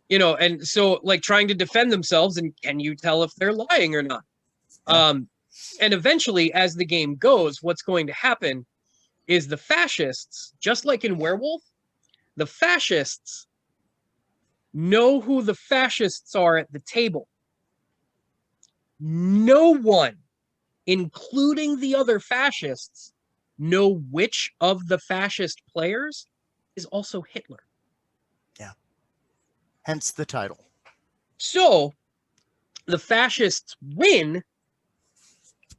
You know, and so like trying to defend themselves, and can you tell if they're lying or not? Yeah. And eventually, as the game goes, what's going to happen is the fascists, just like in Werewolf, the fascists know who the fascists are at the table. No one, including the other fascists, know which of the fascist players is also Hitler. Yeah. Hence the title. So the fascists win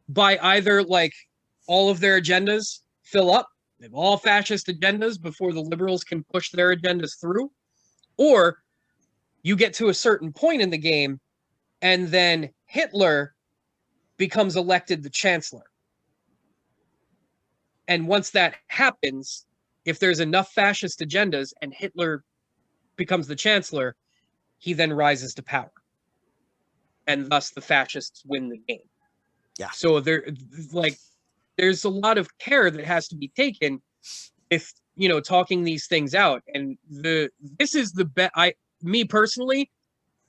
by either like all of their agendas fill up, they have all fascist agendas before the liberals can push their agendas through, or you get to a certain point in the game and then Hitler becomes elected the chancellor. And once that happens, if there's enough fascist agendas and Hitler becomes the chancellor, he then rises to power. And thus the fascists win the game. Yeah. So there's a lot of care that has to be taken if, you know, talking these things out. And this is the best, me personally,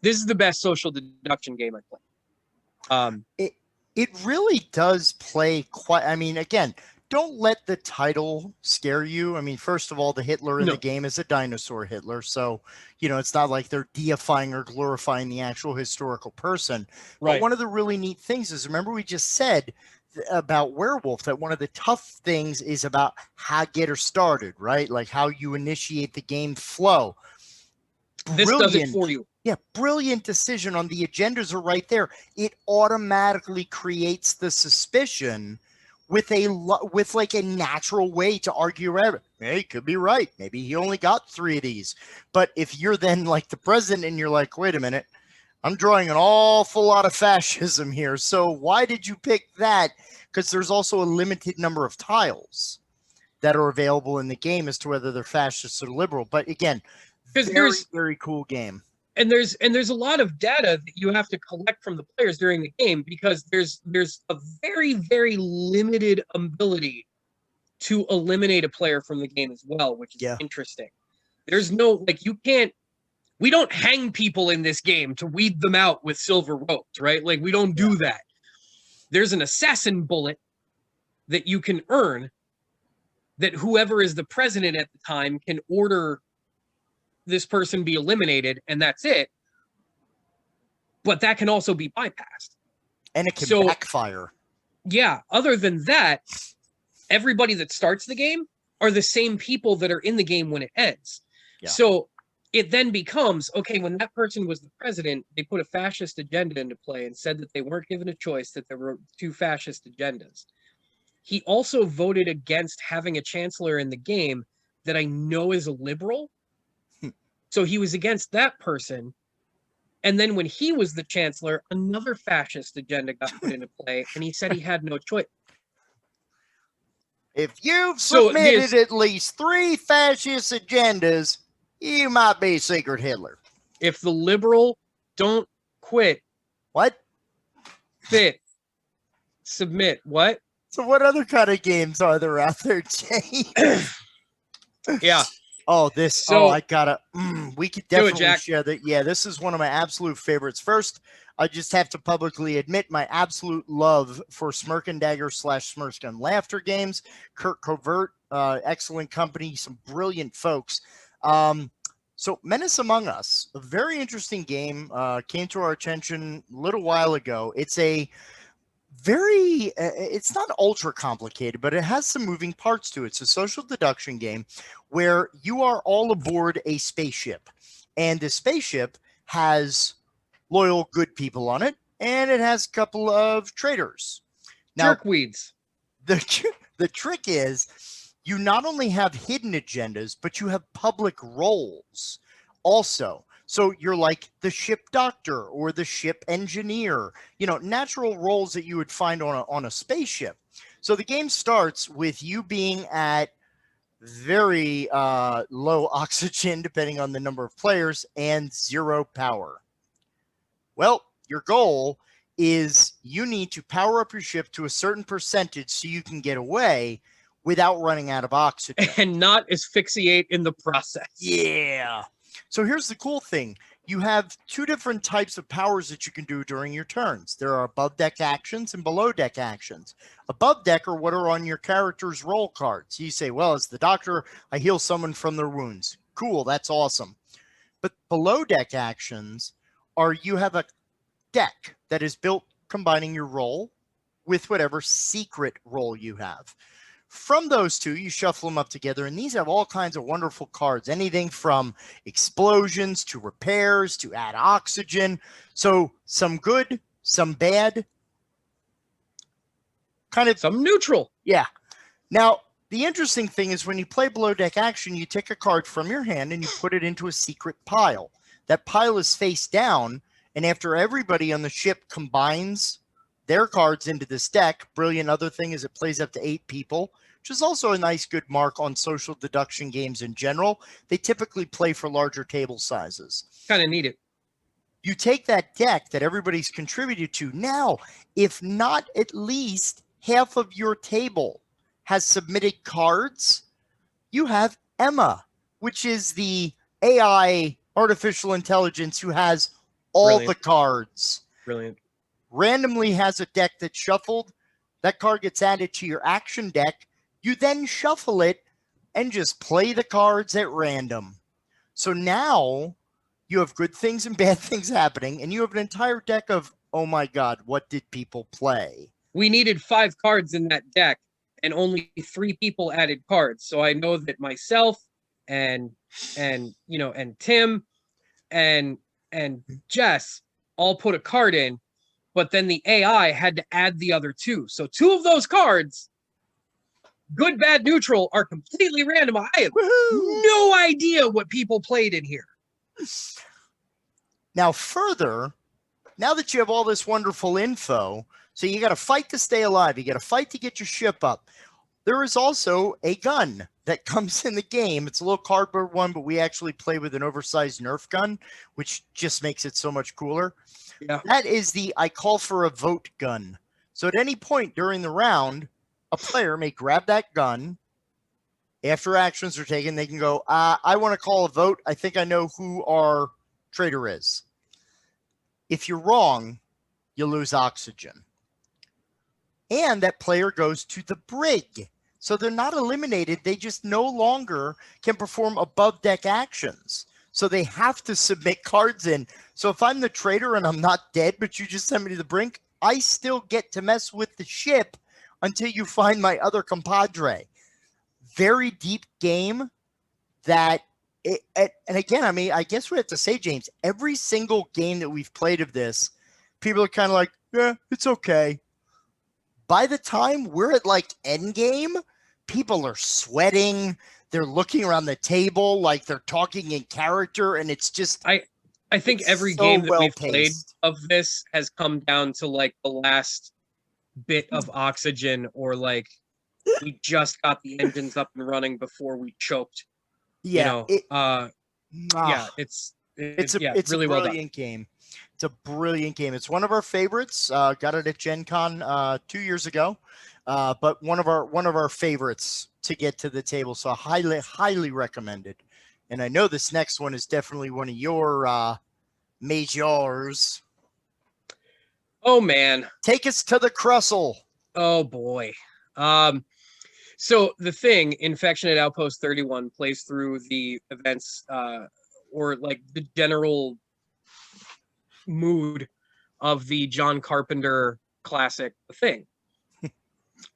this is the best social deduction game I play. It really does play quite. I mean, again, don't let the title scare you. I mean, first of all, the Hitler in the game is a dinosaur Hitler. So, you know, it's not like they're deifying or glorifying the actual historical person. Right. But one of the really neat things is, remember we just said about Werewolf that one of the tough things is about how get her started, right? Like how you initiate the game flow. This does it for you. Yeah, brilliant decision on the agendas are right there. It automatically creates the suspicion with like a natural way to argue around it. Hey, he could be right. Maybe he only got 3 of these. But if you're then like the president and you're like, wait a minute, I'm drawing an awful lot of fascism here. So why did you pick that? Because there's also a limited number of tiles that are available in the game as to whether they're fascist or liberal. But again, very cool game. And there's a lot of data that you have to collect from the players during the game, because there's a very limited ability to eliminate a player from the game as well, which is interesting. There's no, like, we don't hang people in this game to weed them out with silver ropes, right? Like, we don't do that. There's an assassin bullet that you can earn that whoever is the president at the time can order this person be eliminated, and that's it. But that can also be bypassed. And it can backfire. Yeah, other than that, everybody that starts the game are the same people that are in the game when it ends. Yeah. So it then becomes, okay, when that person was the president, they put a fascist agenda into play and said that they weren't given a choice, that there were 2 fascist agendas. He also voted against having a chancellor in the game that I know is a liberal. So he was against that person. And then when he was the chancellor, another fascist agenda got put into play, and he said he had no choice. If you've submitted at least 3 fascist agendas, you might be a secret Hitler. If the liberal don't quit. What? Fit. Submit. What? So what other kind of games are there out there, James? Yeah. Oh, I gotta, we could definitely share that. Yeah, this is one of my absolute favorites. First, I just have to publicly admit my absolute love for Smirk and Dagger / Smirk and Laughter games. Kirk Covert, excellent company, some brilliant folks. So Menace Among Us, a very interesting game, came to our attention a little while ago. It's a it's not ultra complicated, but it has some moving parts to it. It's a social deduction game where you are all aboard a spaceship, and the spaceship has loyal, good people on it, and it has a couple of traitors. Now, jerkweeds. The trick is you not only have hidden agendas, but you have public roles also. So you're like the ship doctor or the ship engineer, you know, natural roles that you would find on a spaceship. So the game starts with you being at very low oxygen, depending on the number of players, and 0 power. Well, your goal is you need to power up your ship to a certain percentage so you can get away without running out of oxygen. And not asphyxiate in the process. Yeah. So here's the cool thing. You have two different types of powers that you can do during your turns. There are above deck actions and below deck actions. Above deck are what are on your character's roll cards. You say, well, as the doctor, I heal someone from their wounds. Cool, that's awesome. But below deck actions are you have a deck that is built combining your roll with whatever secret roll you have. From those two, you shuffle them up together, and these have all kinds of wonderful cards, anything from explosions to repairs to add oxygen. So some good, some bad, kind of some neutral. Yeah. Now, the interesting thing is when you play below deck action, you take a card from your hand and you put it into a secret pile. That pile is face down, and after everybody on the ship combines their cards into this deck, brilliant other thing is it plays up to 8 people, which is also a nice good mark on social deduction games in general. They typically play for larger table sizes. Kind of need it. You take that deck that everybody's contributed to. Now, if not at least half of your table has submitted cards, you have Emma, which is the AI artificial intelligence who has all the cards. Brilliant. Randomly has a deck that's shuffled. That card gets added to your action deck. You then shuffle it and just play the cards at random. So now you have good things and bad things happening, and you have an entire deck of, oh my God, what did people play? We needed 5 cards in that deck, and only 3 people added cards. So I know that myself and Tim and Jess all put a card in, but then the AI had to add the other 2. So 2 of those cards, good, bad, neutral, are completely random. I have no idea what people played in here. Now further, now that you have all this wonderful info, so you got to fight to stay alive. You got to fight to get your ship up. There is also a gun that comes in the game. It's a little cardboard one, but we actually play with an oversized Nerf gun, which just makes it so much cooler. Yeah. That is the I call for a vote gun. So at any point during the round, a player may grab that gun. After actions are taken, they can go, I want to call a vote. I think I know who our traitor is. If you're wrong, you lose oxygen. And that player goes to the brig. So they're not eliminated. They just no longer can perform above deck actions. So they have to submit cards in. So if I'm the traitor and I'm not dead, but you just send me to the brink, I still get to mess with the ship until you find my other compadre. Very deep game that, and again, I mean, I guess we have to say, James, every single game that we've played of this, people are kind of like, yeah, it's okay. By the time we're at like end game, people are sweating. They're looking around the table like they're talking in character, and it's just I think every so game that well we've played paced. of this has come down to like the last bit of oxygen, or like we just got the engines up and running before we choked. Yeah, yeah, it's really a well brilliant game. It's a brilliant game. It's one of our favorites. Got it at Gen Con 2 years ago, but one of our favorites to get to the table. So highly recommended. And I know this next one is definitely one of your majors. Oh man, take us to the Crustle. Oh boy. So the thing, Infection at Outpost 31, plays through the events, or like the general mood of the John Carpenter classic, The Thing.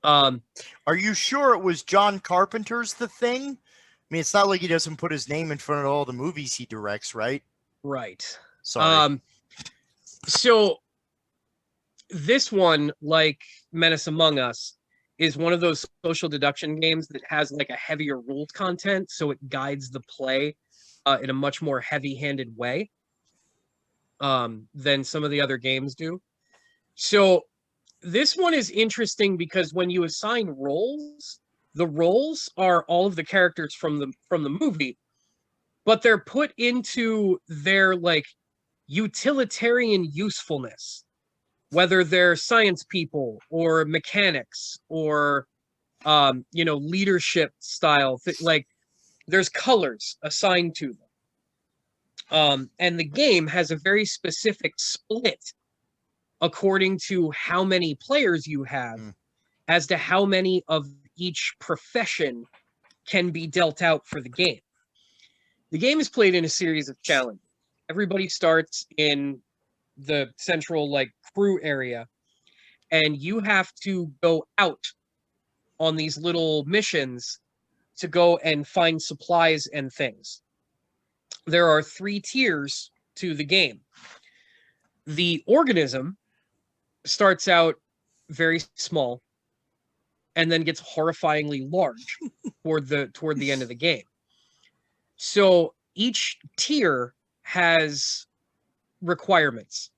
Are you sure it was John Carpenter's The Thing? I mean, it's not like he doesn't put his name in front of all the movies he directs, right? Right. Sorry. So this one, like Menace Among Us, is one of those social deduction games that has like a heavier rules content, so it guides the play in a much more heavy-handed way than some of the other games do. So this one is interesting because when you assign roles, the roles are all of the characters from the movie, but they're put into their like utilitarian usefulness. whether they're science people or mechanics or leadership style. Like there's colors assigned to them. And the game has a very specific split according to how many players you have as to how many of each profession can be dealt out for the game. The game is played in a series of challenges. Everybody starts in the central crew area, and you have to go out on these little missions to go and find supplies and things. There are 3 tiers to the game. The organism starts out very small and then gets horrifyingly large toward the end of the game. So each tier has requirements.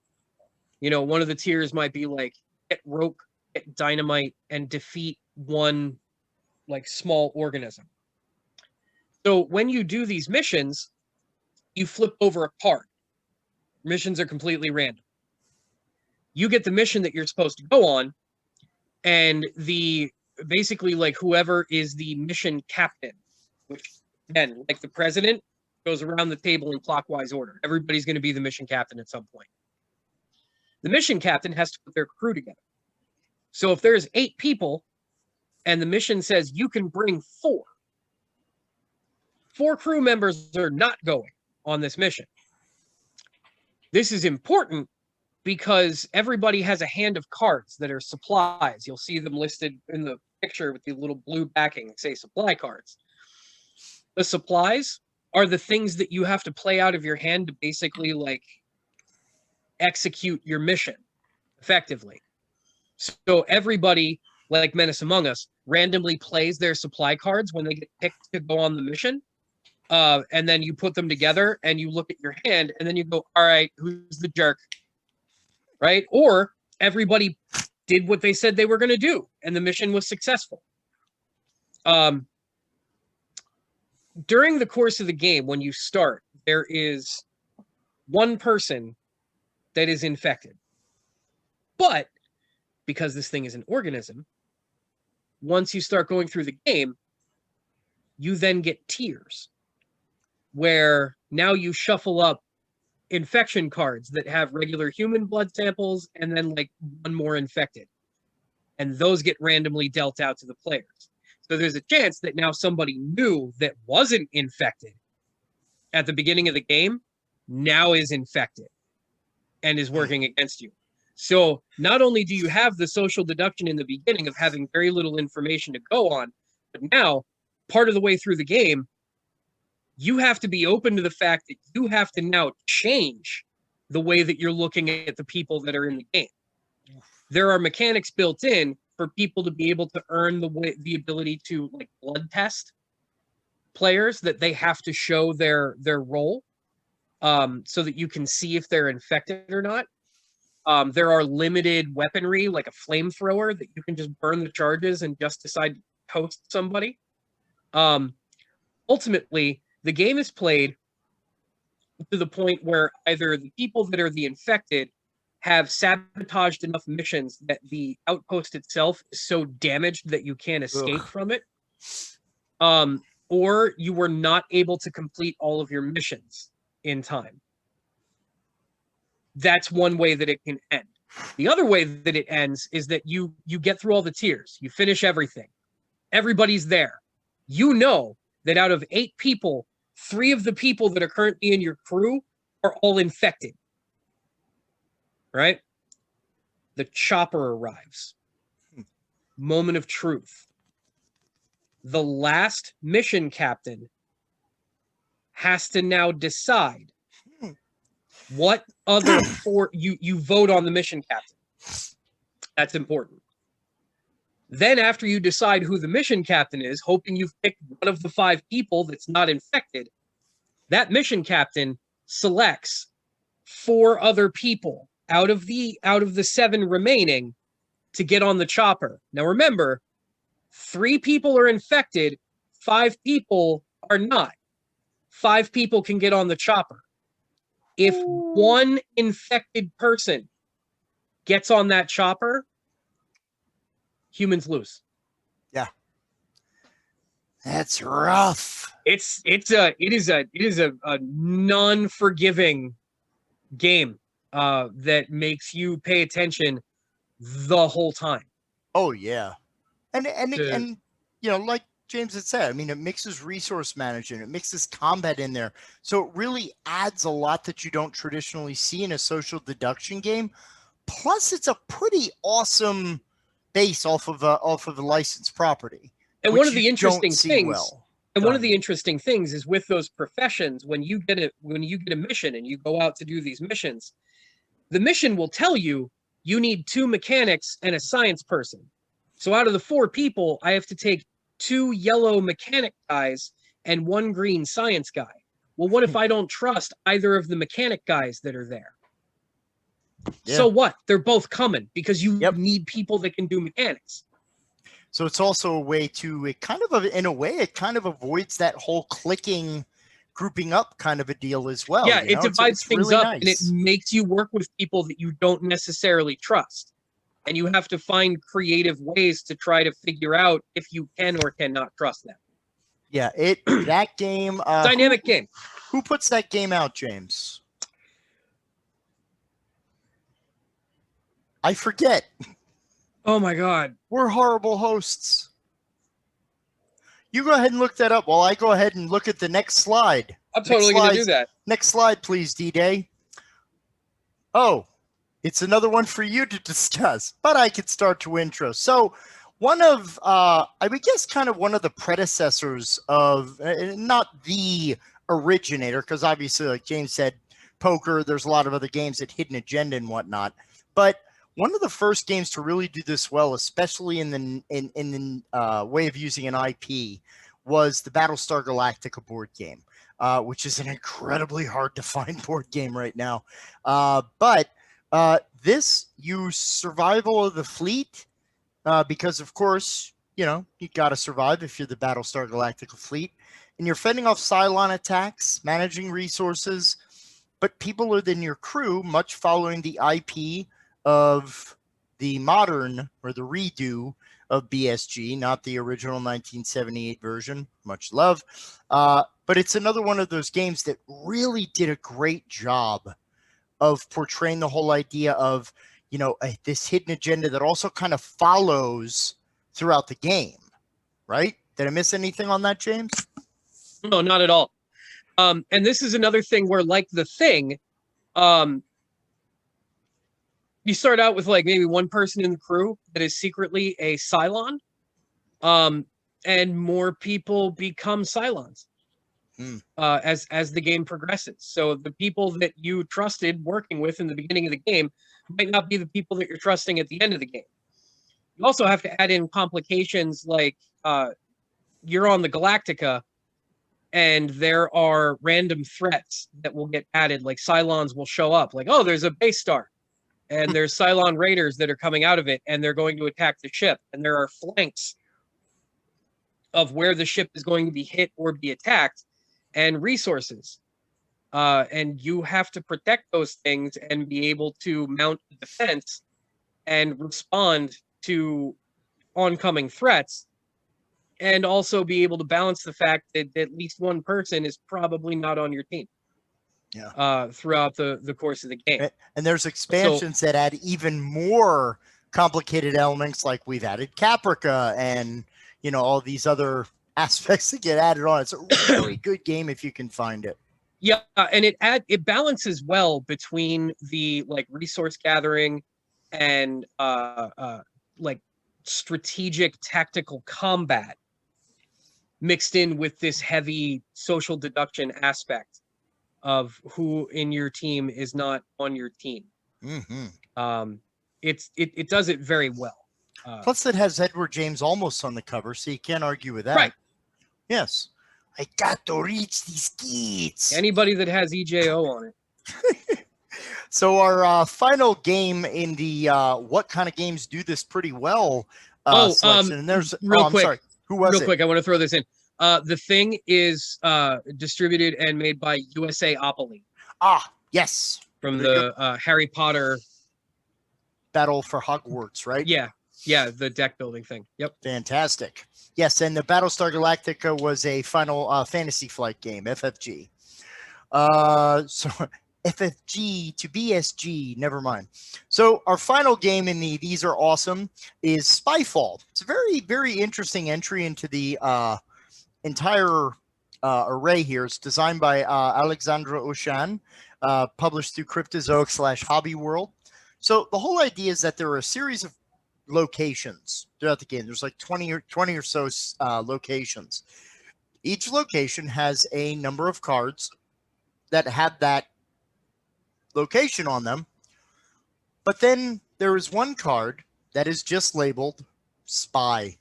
One of the tiers might be like get rope, get dynamite, and defeat one small organism. So when you do these missions, you flip over a card. Missions are completely random. You get the mission that you're supposed to go on, and basically whoever is the mission captain, which again, like the president, goes around the table in clockwise order. Everybody's going to be the mission captain at some point. The mission captain has to put their crew together. So if there's 8 people and the mission says you can bring 4 crew members are not going on this mission. This is important because everybody has a hand of cards that are supplies. You'll see them listed in the picture with the little blue backing that say supply cards. The supplies are the things that you have to play out of your hand to basically execute your mission effectively. So everybody, like Menace Among Us, randomly plays their supply cards when they get picked to go on the mission. And then you put them together and you look at your hand and then you go, all right, who's the jerk? Right? Or everybody did what they said they were going to do and the mission was successful. During the course of the game, when you start, there is one person that is infected. But because this thing is an organism, once you start going through the game, you then get tiers where now you shuffle up infection cards that have regular human blood samples and then one more infected. And those get randomly dealt out to the players. So there's a chance that now somebody new that wasn't infected at the beginning of the game now is infected and is working against you. So not only do you have the social deduction in the beginning of having very little information to go on, but now part of the way through the game, you have to be open to the fact that you have to now change the way that you're looking at the people that are in the game. There are mechanics built in for people to be able to earn the ability to blood test players, that they have to show their role so that you can see if they're infected or not. There are limited weaponry, like a flamethrower, that you can just burn the charges and just decide to toast somebody. Ultimately, the game is played to the point where either the people that are the infected have sabotaged enough missions that the outpost itself is so damaged that you can't escape from it, or you were not able to complete all of your missions in time. That's one way that it can end. The other way that it ends is that you get through all the tiers. You finish everything. Everybody's there. You know that out of 8 people, 3 of the people that are currently in your crew are all infected. Right? The chopper arrives. Moment of truth. The last mission captain has to now decide what other 4 you vote on the mission captain. That's important. Then after you decide who the mission captain is, hoping you've picked one of the 5 people that's not infected, that mission captain selects 4 other people out of the 7 remaining to get on the chopper. Now remember, 3 people are infected, 5 people are not. 5 people can get on the chopper. If one infected person gets on that chopper, humans lose. Yeah. That's rough. It is a non-forgiving game that makes you pay attention the whole time. Oh yeah. And like James had said, I mean, it mixes resource management, it mixes combat in there. So it really adds a lot that you don't traditionally see in a social deduction game. Plus, it's a pretty awesome base off of a licensed property. And one of the interesting things, one of the interesting things is with those professions, when you get a mission and you go out to do these missions, the mission will tell you need 2 mechanics and a science person. So out of the 4 people, I have to take 2 yellow mechanic guys and 1 green science guy. Well, what if I don't trust either of the mechanic guys that are there? Yeah. So what? They're both coming because you need people that can do mechanics. So it's also a way to, it kind of avoids that whole clicking, grouping up kind of a deal as well. Yeah, it divides things really up, nice. And it makes you work with people that you don't necessarily trust. And you have to find creative ways to try to figure out if you can or cannot trust them. Yeah, that game. Dynamic game. Who puts that game out, James? I forget. Oh my God. We're horrible hosts. You go ahead and look that up while I go ahead and look at the next slide. I'm totally going to do that. Next slide, please, D-Day. Oh, it's another one for you to discuss, but I could start to intro. So one of, I would guess kind of one of the predecessors of, not the originator, because obviously, like James said, poker, there's a lot of other games that Hidden Agenda and whatnot, but one of the first games to really do this well, especially in the way of using an IP, was the Battlestar Galactica board game, which is an incredibly hard to find board game right now. But this used survival of the fleet because, of course, you got to survive if you're the Battlestar Galactica fleet, and you're fending off Cylon attacks, managing resources, but people within your crew, much following the IP of the modern or the redo of BSG, not the original 1978 version, much love. But it's another one of those games that really did a great job of portraying the whole idea of, this hidden agenda that also kind of follows throughout the game, right? Did I miss anything on that, James? No, not at all. And this is another thing where, like The Thing, you start out with like maybe one person in the crew that is secretly a Cylon, and more people become Cylons as the game progresses. So the people that you trusted working with in the beginning of the game might not be the people that you're trusting at the end of the game. You also have to add in complications like you're on the Galactica, and there are random threats that will get added, like Cylons will show up, like, oh, there's a base star. And there's Cylon raiders that are coming out of it, and they're going to attack the ship. And there are flanks of where the ship is going to be hit or be attacked, and resources. And you have to protect those things and be able to mount a defense and respond to oncoming threats, and also be able to balance the fact that at least one person is probably not on your team. Yeah. Throughout the course of the game. And there's expansions that add even more complicated elements, like we've added Caprica and, all these other aspects that get added on. It's a really good game if you can find it. Yeah, and it balances well between the like resource gathering and like strategic tactical combat mixed in with this heavy social deduction aspect of who in your team is not on your team. Mm-hmm. It does it very well. Plus, it has Edward James Olmos on the cover, so you can't argue with that. Right. Yes. I got to reach these kids. Anybody that has EJO on it. So our final game in the what kind of games do this pretty well selection. And there's real quick. Sorry. Who was real quick, I want to throw this in. The Thing is distributed and made by USA Opoly. Ah, yes. From the Harry Potter Battle for Hogwarts, right? Yeah, the deck building thing. Yep. Fantastic. Yes, and the Battlestar Galactica was a Final Fantasy Flight game, FFG. So FFG to BSG, never mind. So our final game in the These Are Awesome is Spyfall. It's a very, very interesting entry into the entire array here. It's designed by Alexandra Oshan, published through Cryptozoic / Hobby World. So the whole idea is that there are a series of locations throughout the game. There's like 20 or so locations. Each location has a number of cards that have that location on them. But then there is one card that is just labeled Spy.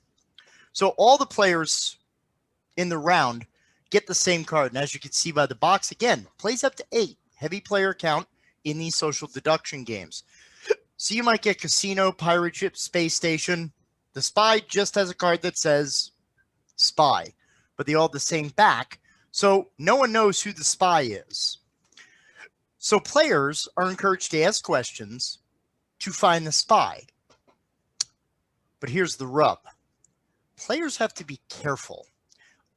So all the players in the round get the same card. And as you can see by the box, again, plays up to 8. Heavy player count in these social deduction games. So you might get Casino, Pirate Ship, Space Station. The Spy just has a card that says Spy, but they all have the same back. So no one knows who the spy is. So players are encouraged to ask questions to find the spy. But here's the rub. Players have to be careful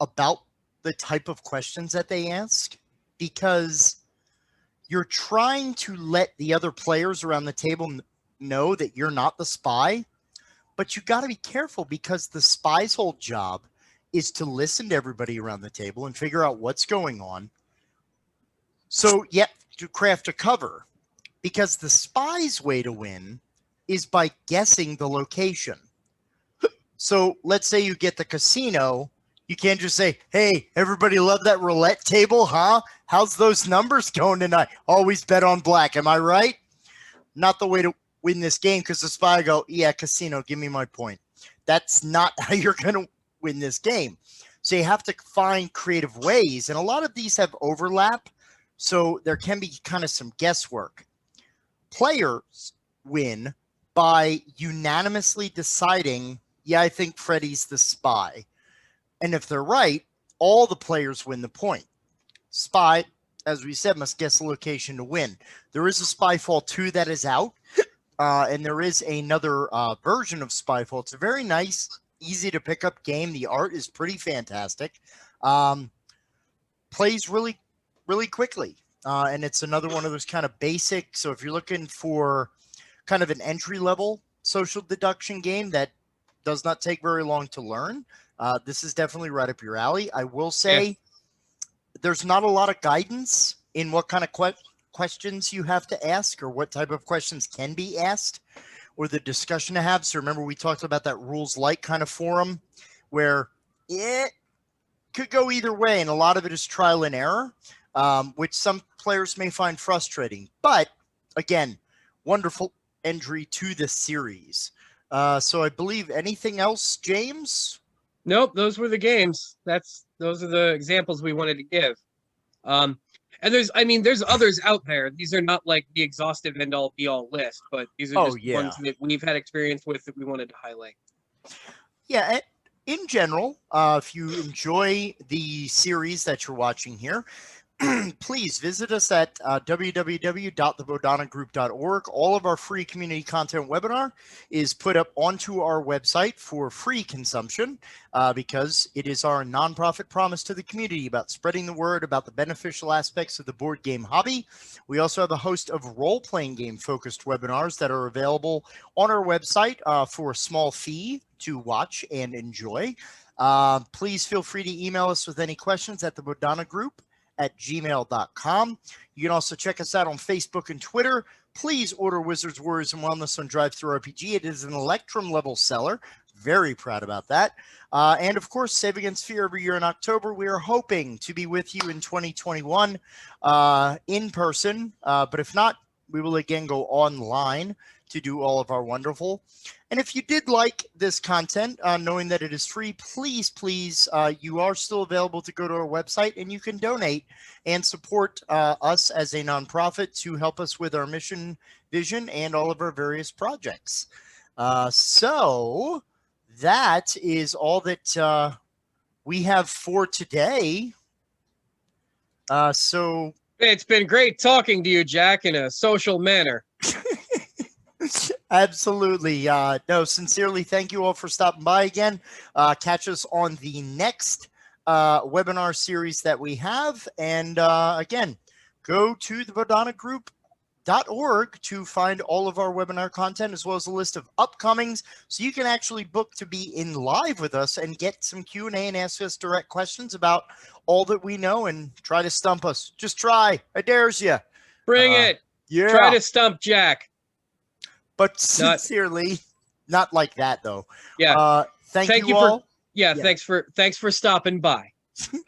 about the type of questions that they ask, because you're trying to let the other players around the table know that you're not the spy, but you got to be careful, because the spy's whole job is to listen to everybody around the table and figure out what's going on. So you have to craft a cover, because the spy's way to win is by guessing the location. So let's say you get the casino. You can't just say, hey, everybody love that roulette table, huh? How's those numbers going tonight? Always bet on black. Am I right? Not the way to win this game, because the spy go, yeah, casino, give me my point. That's not how you're going to win this game. So you have to find creative ways. And a lot of these have overlap. So there can be kind of some guesswork. Players win by unanimously deciding, yeah, I think Freddy's the spy. And if they're right, all the players win the point. Spy, as we said, must guess the location to win. There is a Spyfall 2 that is out, and there is another version of Spyfall. It's a very nice, easy to pick up game. The art is pretty fantastic. Plays really, really quickly. And it's another one of those kind of basic. So if you're looking for kind of an entry-level social deduction game that does not take very long to learn, this is definitely right up your alley. I will say there's not a lot of guidance in what kind of questions you have to ask, or what type of questions can be asked, or the discussion to have. So remember, we talked about that rules light kind of forum where it could go either way, and a lot of it is trial and error, which some players may find frustrating. But again, wonderful entry to the series. So I believe anything else, James? Nope, those were the games. Those are the examples we wanted to give. And there's others out there. These are not like the exhaustive end all be all list, but these are just ones that we've had experience with that we wanted to highlight. Yeah, in general, if you enjoy the series that you're watching here, please visit us at www.thebodhanagroup.org. All of our free community content webinar is put up onto our website for free consumption, because it is our nonprofit promise to the community about spreading the word about the beneficial aspects of the board game hobby. We also have a host of role-playing game focused webinars that are available on our website for a small fee to watch and enjoy. Please feel free to email us with any questions at the Bodhana Group at gmail.com. You can also check us out on Facebook and Twitter. Please order Wizards, Warriors, and Wellness on Drive-Thru-RPG. It is an Electrum level seller. Very proud about that. And of course, Save Against Fear every year in October. We are hoping to be with you in 2021 in person. But if not, we will again go online to do all of our wonderful. And if you did like this content, knowing that it is free, please, you are still available to go to our website and you can donate and support us as a nonprofit to help us with our mission, vision, and all of our various projects. So that is all that we have for today. So it's been great talking to you, Jack, in a social manner. Absolutely. No, sincerely, thank you all for stopping by again. Catch us on the next webinar series that we have. And again, go to the Bodhana Group.org to find all of our webinar content, as well as a list of upcomings, so you can actually book to be in live with us and get some Q&A and ask us direct questions about all that we know and try to stump us. Just try. I dares you. Bring it. Yeah. Try to stump Jack. But sincerely, not like that though. Yeah. Thank you all. Thanks for stopping by.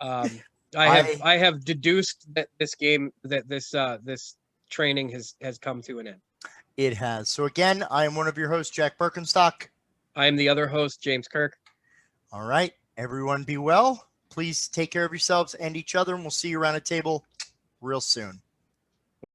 I have deduced that this training has come to an end. It has. So again, I am one of your hosts, Jack Birkenstock. I am the other host, James Kirk. All right, everyone be well. Please take care of yourselves and each other, and we'll see you around a table real soon.